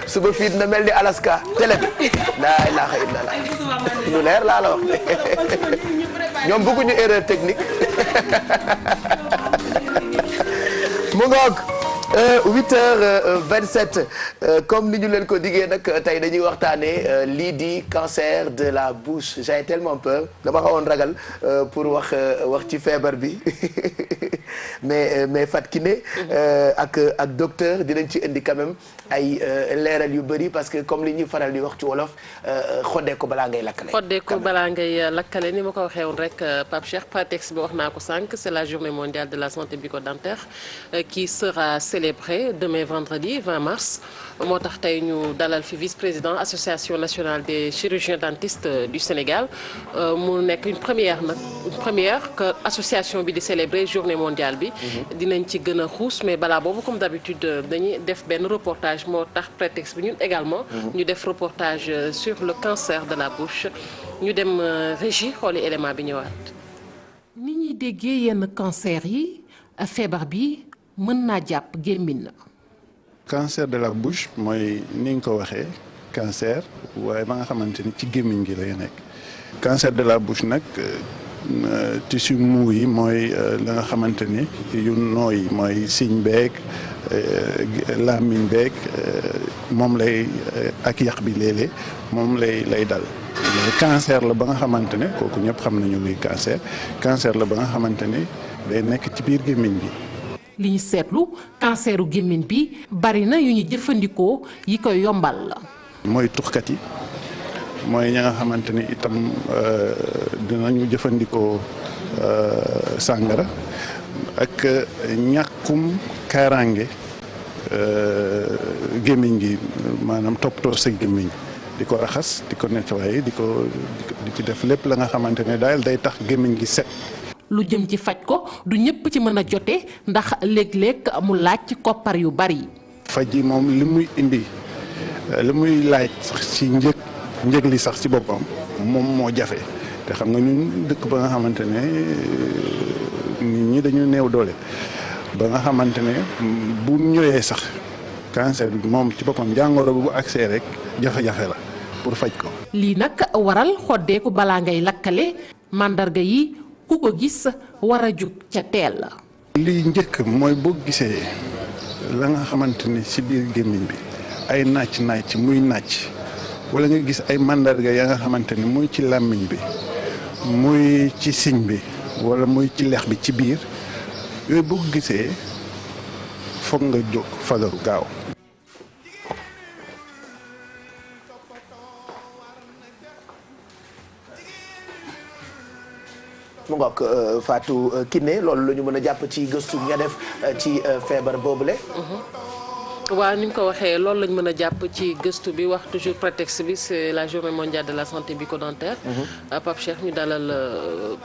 suba fii dina mel ni Alaska télé bi laa ilaaha illallah lu leer laa la wax ñoom bëgguñu erreur technique mu ngoog 8h27 comme ni ñu leen ko diggee nag tey dañuy waxtaanee lii di cancer de la bouche j'ai tellement peur dama xawoon ragal pour wax ci feebar bi mais Fatou Kiné ak docteur dinañ ci indi quand même ay leeral yu bëri parce que comme li ñuy faral di wax ci wolof xoddee ko balaa ngay lakkale. xoddee ko balaa ngay lakkale ni ma ko waxee woon rek Pape Cheikh prétexte bi wax naa ko sànq c'est la journée mondiale de la santé bucco-dentaire qui sera célébrée demain vendredi 20 mars moo tax tey ñu dalal fi vice-président association nationale des chirurgiens dentistes du Sénégal mu nekk une première que association bi di célébrer journée mondiale bi. dinañ ci gën a xuus mais balaa boobu comme d'habitude dañuy def benn reportage moo tax prétexte bi ñun également. ñu def reportage sur le cancer de la bouche ñu dem régie xooli élément bi ñëwaat. ni ñuy déggee yenn cancer yi feebar bi mën naa jàpp gémmiñ na. cancer de la bouche mooy ni nga ko waxee cancer waaye ba nga xamante ni ci gémmiñ gi lay nekk cancer de la bouche nag tissu mou yi mooy la nga xamante ni yu nooy mooy siñ beeg làmmiñ beeg moom lay ak yàq bi léeg-léeg moom lay dal cancer la ba nga xamante ne kooku ñëpp xam nañu luy cancer la ba nga xamante ni day nekk ci biir gémmiñ bi. li ñu seetlu canceru gémmiñ bi bari na yu ñu jëfandikoo yi koy yombal la. mooy tuxkat yi mooy ña nga xamante ni itam dinañu jëfandikoo sàngara ak ñàkkum kaaraange gémmiñ gi maanaam toppatoo sa gémmiñ di ko raxas di ko nettoyer di ci def lépp la nga xamante ne daal day tax gémmiñ gi set. lu jëm ci faj ko du ñëpp ci mën a jote ndax léeg-léeg mu laaj koppar yu bari. faj yi moom li muy indi li muy laaj sax ci njëg li sax ci boppam moom moo jafe te xam nga ñun dëkk ba nga xamante ne nit ñi dañu néew doole ba nga xamante ne bu ñëwee sax cancer bi moom ci boppam jàngoro bu accès rek jafe-jafe la pour faj ko. lii nag waral xoddeeku balaa ngay lakkale màndarga yi. ku ko gis war a jug ca teel la. lii njëkk mooy boo gisee la nga xamante ni ci biir gémmiñ bi ay nàcc muy nàcc wala nga gis ay mandarga ya nga xamante ni muy ci làmmiñ bi muy ci siñ bi wala muy ci lex bi ci biir yooyu boo ko gisee foog nga jóg fagaru gaaw. mu ngoog Fatou Kiné loolu la ñu mën a jàpp ci gëstu nga def ci feebar boobule. waaw ni nga ko waxee loolu lañ mën a jàpp ci gëstu bi wax toujours prétexte bi c'est la journée mondiale de la santé bucco-dentaire. Pape Cheikh ñu dalal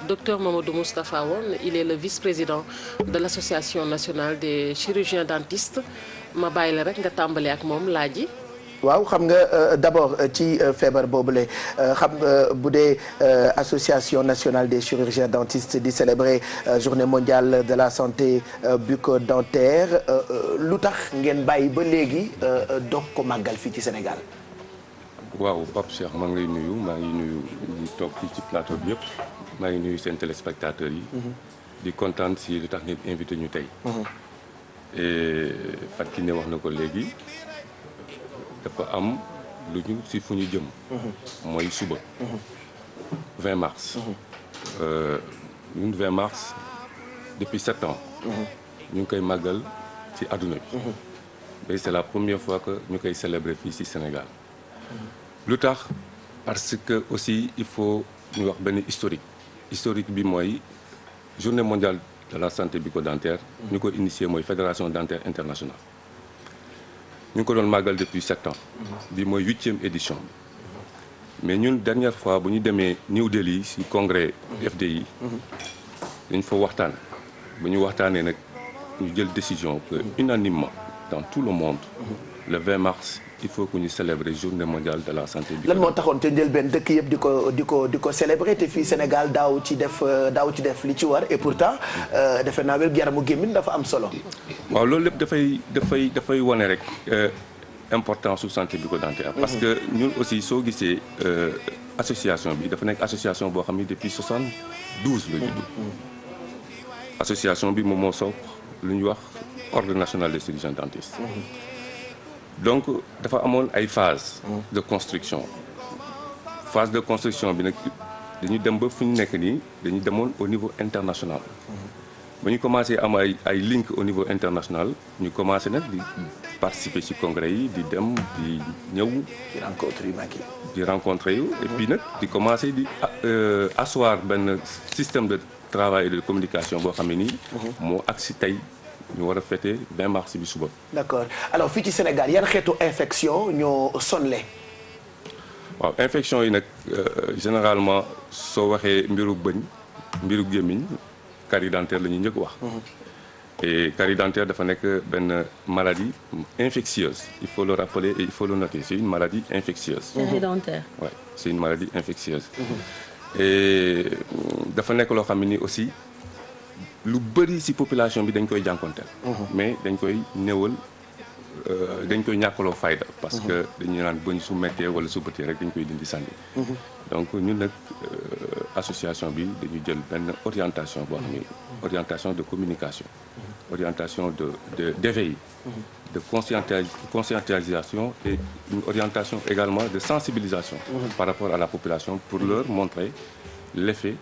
docteur Mamadou Moustapha Wone il est le vice-président de l'association nationale des chirurgiens dentistes ma bàyyi la rek nga tàmbali ak moom laaj yi. waaw xam nga d'abord ci feebar boobule xam nga bu dee association nationale des chirurgiens dentistes di célébrer journée mondiale de la santé bucco-dentaire lu tax ngeen bàyyi ba léegi doog ko màggal fii ci Sénégal. waaw Pape Cheikh maa ngi lay nuyu maa ngi nuyu ñu toog fii ci plateau bi yëpp maa ngi nuyu seen téléspectateurs yi. di kontaan si lu tax ngeen invité ñu tey. et Fatou Kiné wax na ko léegi. dafa am lu ñu si fu ñu jëm. mooy suba. 20 mars. ñun 20 mars depuis 7 ans. ñu ngi koy màggal ci àdduna bi. mais c'est la première fois que ñu koy célébrer fii ci Sénégal. lu tax parce que aussi il faut ñu wax benn historique bi mooy journée mondiale de la santé bucco-dentaire. ñu ko initié mooy fédération dentaire internationale. ñu ngi ko doon màggal depuis 7 ans. bi mooy 8e édition bi. mais ñun dernière fois bu ñu demee New Delhi ci congrès FDI. dañ fa waxtaan. bu ñu waxtaanee nag ñu jël décision que unanimement dans tout le monde. le 20 mars il faut que ñu célébrer journée mondiale de la santé lan moo taxoon te njëlbeen dëkk yëpp di ko célébrer te fii Sénégal daaw ci def li ci war et pourtant defe naa wér yaramu gémmiñ dafa am solo. waaw loolu lépp dafay wane rek importance su santé bucco-dentaire. parce que ñun aussi soo gisee association bi dafa nekk association boo xam ne depuis 72 la judd. association bi moom moo soog lu ñuy wax ordre national des chirurgiens dentistes. donc dafa amoon ay phase de construction phase de construction bi nag dañu dem ba fu ñu nekk nii dañu demoon au niveau international. ba ñu commencé am ay link au niveau international ñu commencé nag di participer ci congrès yi di dem di ñëw. di rencontrer yu et puis nag di commencé di asseoir benn système de travail et de communication boo xam ne nii. moo agsi tey ñu war a fêter 20 mars bi suba. d'accord alors fii ci Sénégal yan xeetu infection ñoo sonle. waaw infection yi nag généralement soo waxee mbiru bëñ mbiru gémmiñ carie dentaire la ñuy njëkk wax. et carie dentaire dafa nekk benn maladie infectieuse il faut le rappeler et il faut le noter c'est une maladie infectieuse. carie dentaire. ouais c'est une maladie infectieuse. et dafa nekk loo xam ne ni aussi lu bëri ci population bi dañ koy jànkonteel. mais dañ koy néewal dañ koy ñàkkaloo fayda. parce que dañuy naan bëñ su méttee wala su bëttee rek dañ koy dindi sànni. donc ñun nag association bi dañu jël benn orientation boo xam ne orientation de communication. orientation d'éveil. de conscientisation et une orientation également de sensibilisation. par rapport à la population pour leur montrer l'effet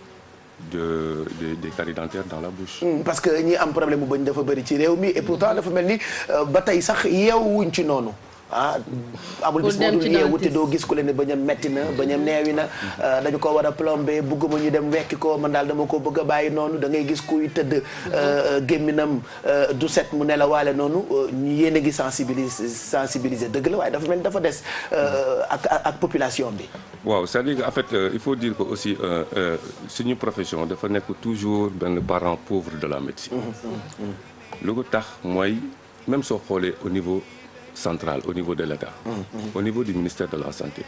des caries dentaires dans la bouche. parce que ñi am problème mu bëñ dafa bëri ci réew mi et pourtant dafa mel ni ba tey sax yeewuñ ci noonu. amul bis moo dul yeewu te doo gis ku leen ne bañam metti na bañam neewi na dañu ko war a plomber bugguma ñu dem wekki ko man daal dama ko bëgg a bàyyi noonu da ngay gis kuy tëdd gémminam du set mu nelawaale noonu yéen a ngi sensibiliser dëgg la waaye dafa mel ni dafa des ak population bi. waaw c'est-à-dire que en fait il faut dire que aussi suñu profession dafa nekk toujours benn parent pauvre de la médecine. lu ko tax mooy même soo xoolee au niveau central, au niveau de l'État, au niveau du ministère de la Santé.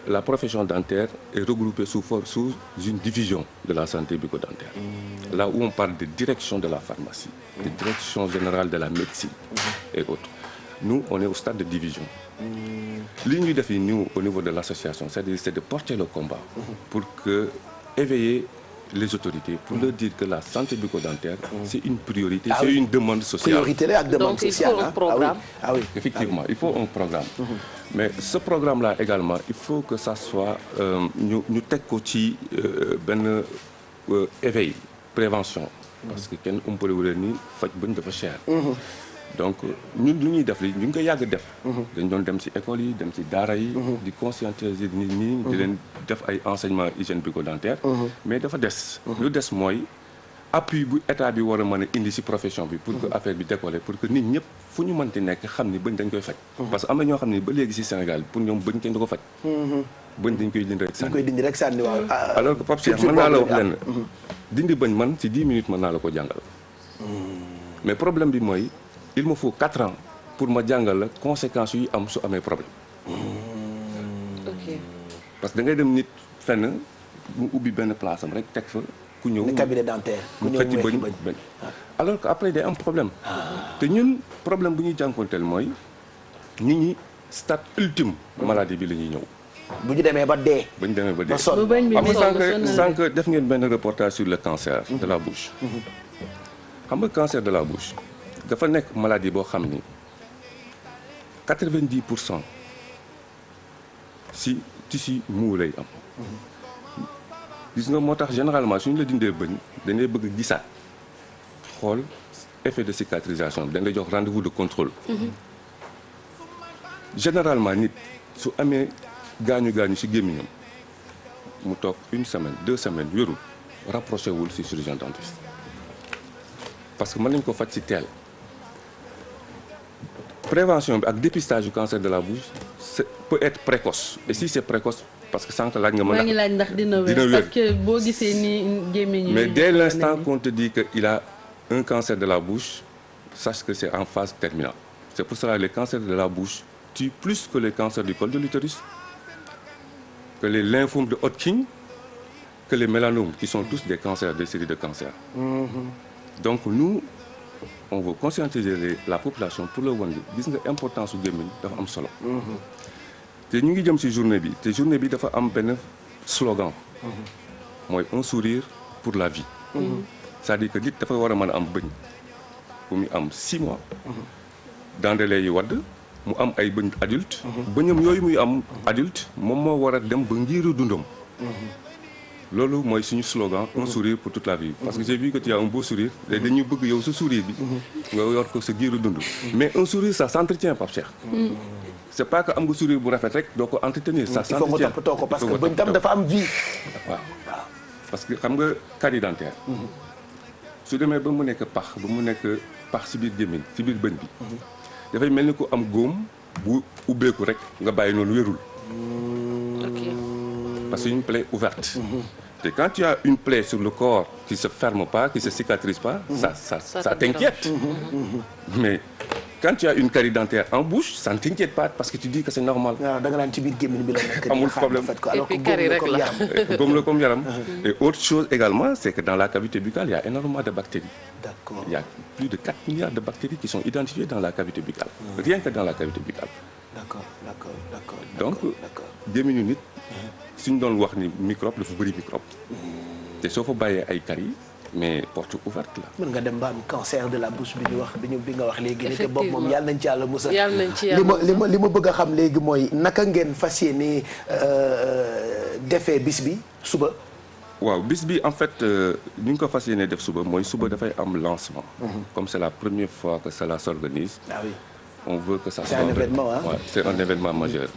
La profession dentaire est regroupée sous une division de la santé bucco-dentaire. Là où on parle de direction de la pharmacie, de direction générale de la médecine et autres. Nous, on est au stade de division. Li ñuy def nous au niveau de l'association, c'est de porter le combat pour que éveiller les autorités pour leur dire que la santé bucco-dentaire c'est une priorité, c'est une demande sociale. Priorité la ak demande sociale. Donc il faut un programme. Ah oui. Effectivement, il faut un programme. Mais ce programme-là également, il faut que ça soit ñu teg ko ci benn éveil, prévention. Parce que kenn umpale wu leen ni faj bëñ dafa cher. donc ñun lu ñuy def li ñu ngi ko yàgg def. dañ doon dem ci école yi dem ci daara yi. di conscientiser nit ñi. di leen def ay enseignements hygiène bucco-dentaire. mais dafa des. lu des mooy appui bu état bi war a mën a indi ci profession bi. pour que affaire bi décoller pour que nit ñëpp fu ñu mënti nekk xam ni bëñ dañ koy faj. parce que am na ñoo xam ne ba léegi ci Sénégal pour ñoom bëñ kenn du ko faj. bëñ dañ koy dindi rek sànni. dañ koy dindi rek sànni waaw. alors que Pape Cheikh mën naa la wax lenn. dindi bëñ man ci 10 minutes mën naa la ko jàngal. mais problème bi mooy. il me faut 4 ans pour ma jàngal la conséquences yi am su amee problème. ok parce que da ngay dem nit fenn mu ubbi benn place am rek teg fa ku ñëw. cabinet dentaire ku ñëw xëcc bëñ alors que après day am problème. te ñun problème bu ñuy jànkonteel mooy nit ñi stade ultime maladie bi la ñuy ñëw. bu ñu demee ba dee. bu ñu demee ba dee. ba sonn sànq def ngeen benn reportage sur le cancer de la bouche. xam nga cancer de la bouche. dafa nekk maladie boo xam ni 90% si tissu mou lay am. gis nga moo tax généralement suñu la dindee bëñ dañ lay bëgg gisaat xool effet de cicatrisation bi dañ lay jox rendez-vous de contrôle. généralement nit su amee gaañu ci gémmiñam mu toog 1 semaine 2 semaines wérul rapproché wul ci chirurgien dentiste parce que mën nañ ko faj ci teel. prévention bi ak dépistage du cancer de la bouche peut être précoce et si c'est précoce parce que sànq laaj nga mën a. maa ngi laaj ndax dina wér parce que boo gisee ni gémmiñ. mais dès l'instant qu'on te dit que il a un cancer de la bouche sache que c'est en phase terminale C'est pour cela que les cancers de la bouche tuent plus que les cancers du col de l'utérus, que les lymphomes de Hodgkin, que les mélanomes, qui sont tous des cancers, des séries de cancers. Donc nous, on veut conscientiser la population pour le wan gis nga importance su gémmiñ dafa am solo. te ñu ngi jëm ci journée bi te journée bi dafa am benn slogan. mooy un sourire pour la vie. c'est-à-dire que nit dafa war a mën a am bëñ bu muy am 6 mois. dendele yi wadd mu am ay bëñ adulte. bëñam yooyu muy am adulte moom moo war a dem ba ngiru dundam. loolu mooy suñu slogan un sourire pour toute la vie parce que j'ai vu que tu as un beau sourire léegi dañuy bëgg yow sa sourire bi nga yor ko sa giiru dund mais un sourire ça s'entretient Pape Cheikh c'est pas que am nga sourire bu rafet rek doo ko entretenir ça s'entretient il faut nga toppatoo ko parce que bëñ tam dafa am vie waaw parce que xam nga carie dentaire su demee ba mu nekk pax ci biir gémmiñ ci biir bëñ bi dafay mel ni ku am góom bu ubbeeku rek nga bàyyi noonu wérul parce que c'est une plaie ouverte. Et quand tu as une plaie sur le corps qui se ferme pas, qui se cicatrise pas, ça t'inquiète. Mais quand tu as une carie dentaire en bouche, ça ne t'inquiète pas parce que tu dis que c'est normal. Amul problème. Et puis carie rek la. Comme le comme yaram. Et autre chose également, c'est que dans la cavité buccale, il y a énormément de bactéries. D'accord. Il y a plus de 4 milliards de bactéries qui sont identifiées dans la cavité buccale. Rien que dans la cavité buccale. D'accord. Donc, gémmiñu nit suñ doon wax ni microbe dafa bëri microbe te soo fa bàyyee ay caries mais porte ouverte la. mën nga dem ba am cancer de la bouche bi nga wax léegi nii te boobu moom yàlla nañ ci yàlla musal. li ma bëgg a xam léegi mooy naka ngeen fas yéene defee bis bi suba. waaw bis bi en fait ni ñu ko fas yéene def suba mooy suba dafay am lancement. Comme c'est la première fois que cela s'organise. Ah oui. On veut que ça soit... C'est un événement, hein? Ouais, c'est un événement majeur.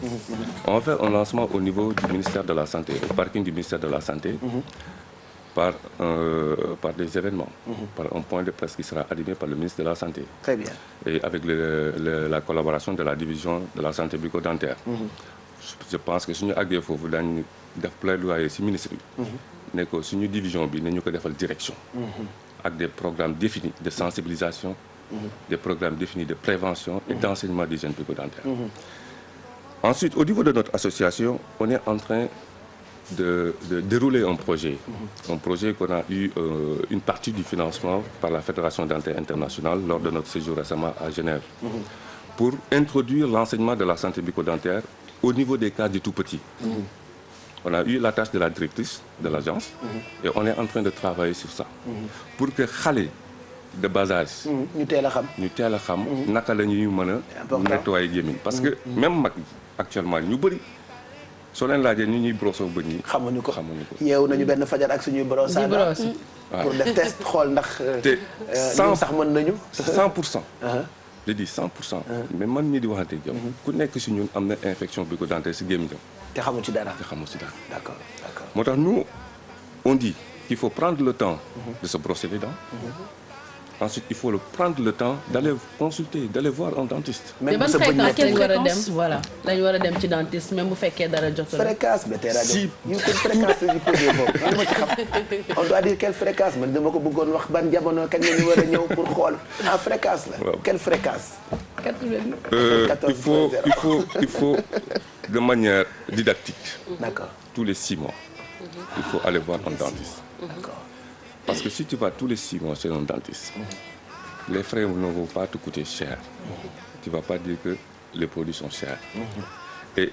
On va faire un lancement au niveau du ministère de la Santé, au parking du ministère de la Santé, par des événements, par un point de presse qui sera animé par le ministre de la Santé. Très bien. Et avec la collaboration de la division de la santé bucco-dentaire. Je pense que suñu àggee foofu daañu def plaidoyer ci ministre bi. ne ko suñu division bi nañu ko defal direction. ak des programmes définis de sensibilisation. Des programmes définis de prévention et d'enseignement d'hygiène bucco-dentaire. Ensuite, au niveau de notre association, on est en train de dérouler un projet. Un projet qu'on a eu une partie du financement par la Fédération dentaire internationale lors de notre séjour récemment à Genève. Pour introduire l'enseignement de la santé bucco-dentaire au niveau des cas du tout petit. On a eu la tâche de la directrice de l'agence et on est en train de travailler sur ça. Pour que xale de bas âge. ñu teel a xam. naka la ñuy mën a nettoyer gémmiñ parce que même mag actuellement ñu bëri soo leen laajee ñu ñuy broso bëñ yi. xamuñu ko yeewu nañu benn fajar ak suñuy brossage. pour def test xool ndax. te 100 sax mën nañu. 100%. je dis 100%. mais man ñi di waxante ak yow. ku nekk si ñun am na infection bucco-dentaire si gémmiñam. te xamu ci dara. D'accord. moo tax nous on dit qu'il faut prendre le temps de se brosser les dents. Ensuite, il faut prendre le temps d'aller consulter, d'aller voir un dentiste. mais ban fréquence lañ war a dem voilà dañ war a dem ci dentiste même bu fekkee dara jotul. fréquence ba tey rajo ñu quelle fréquence la ñu posé boobu li ma ci xam on doit dire quelle fréquence man dama ko bëggoon wax ban jamono kañ la ñu war a ñëw pour xool en fréquence la. Quelle fréquence. Il faut de manière didactique. D'accord. Tous les 6 mois. Il faut aller voir un dentiste. D'accord. Parce que si tu vas tous les 6 mois chez un dentiste, les frais ne vont pas te coûter cher. Tu ne vas pas dire que les produits sont chers. Et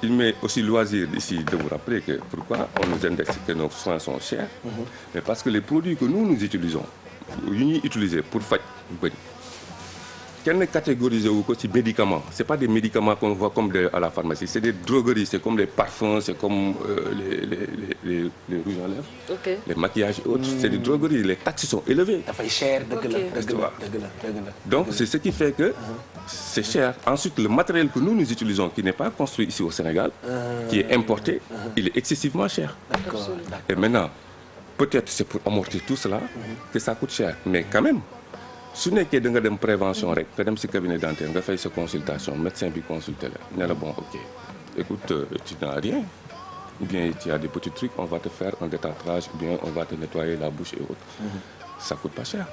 il m'est aussi loisir ici de vous rappeler que pourquoi on nous indexe que nos soins sont chers. Mais parce que les produits que nous utilisons, pour faire kenn catégorisé wu ko ci médicaments c'est pas des médicaments qu'on voit comme à la pharmacie c'est des drogueries c'est comme les parfums c'est comme les rouges à lèvres les maquillages et autres c'est des drogueries les taxes sont élevées dafay cher dëgg la donc c'est ce qui fait que c'est cher ensuite le matériel que nous utilisons qui n'est pas construit ici au Sénégal qui est importé il est excessivement cher et maintenant peut-être c'est pour amortir tout cela que ça coûte cher mais quand même su nekkee da nga dem prévention rek nga dem ci cabinet dentaire nga fay sa consultation médecin bi consulter la ne la bon ok écoute tu n'as rien ou bien tu as des petits trucs on va te faire un détartrage ou bien on va te nettoyer la bouche et autres ça coûte pas cher.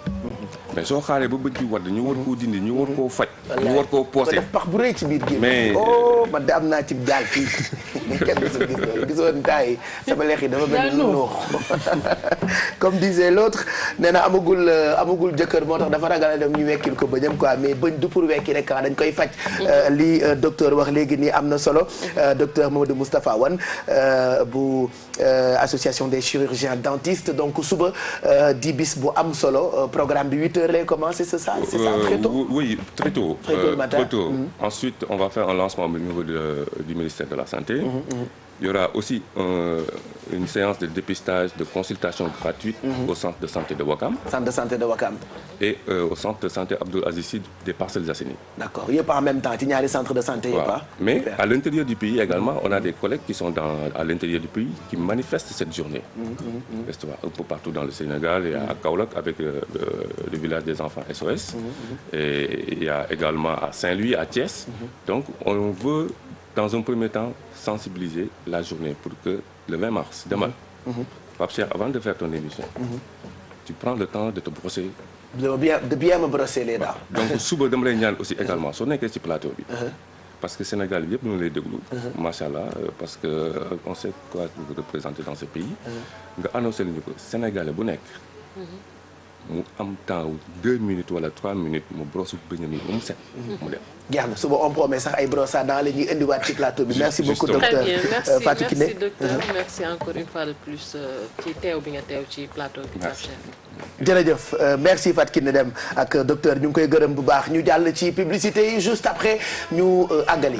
mais soo xaaree ba bët bi wadd ñu war koo dindi ñu war koo faj. ñu war koo poosé def pax bu rëy ci biir géej. mais man de am naa ci daal fii kenn gisul gis loolu gisoon temps yi sama lex yi dafa mel ni nuux comme disait l'autre nee na amagul jëkkër moo tax dafa ragal a dem ñu wekkil ko bëñam quoi mais bëñ du pour wekki rek dañ koy faj. li docteur wax léegi nii am na solo docteur Mamadou Moustapha Wane bu association des chirurgiens dentistes donc suba di bis bu am solo programme bi 8h lay commencer c'est ça très tôt. Oui, très tôt. Très tôt le matin. Très tôt. Ensuite, on va faire un lancement au niveau du ministère de la Santé. Il y aura aussi une séance de dépistage, de consultation gratuite au centre de santé de Ouakam. Centre de santé de Ouakam. Et au centre de santé Abdoul Aziz Sy des Parcelles Assainies. D'accord. Il n'y a pas en même temps, il y a des centres de santé. Voilà. Mais à l'intérieur du pays également, on a des collègues qui sont à l'intérieur du pays qui manifestent cette journée. Un peu partout dans le Sénégal, et à Kaolack avec le village des enfants SOS. Et il y a également à Saint-Louis, à Thiès. Donc on veut, dans un premier temps, sensibiliser la journée pour que le 20 mars, demain, Pape Cheikh, avant de faire ton émission, tu prends le temps de te brosser. De bien me brosser les dents. Donc suba dama lay ñaan aussi également soo nekkee ci plateau bi. Parce que Sénégal yëpp ñu ngi lay déglu. macha allah parce que on sait quoi vous représenter dans ce pays. nga annoncé ñu ko Sénégalais bu nekk. mu am temps 2 minutes wala 3 minutes mu brosse bëñam yi ba mu set. mu dem. jeex na suba on promet sax ay brosse à dents la ñuy indiwaat ci plateau bi. merci beaucoup docteur très bien Fatou Kiné. merci docteur merci encore une fois de plus ci teew bi nga teew ci plateau bi. merci jërëjëf merci Fatou Kiné Deme ak docteur ñu ngi koy gërëm bu baax ñu jàll ci publicité yi juste après ñu àggali.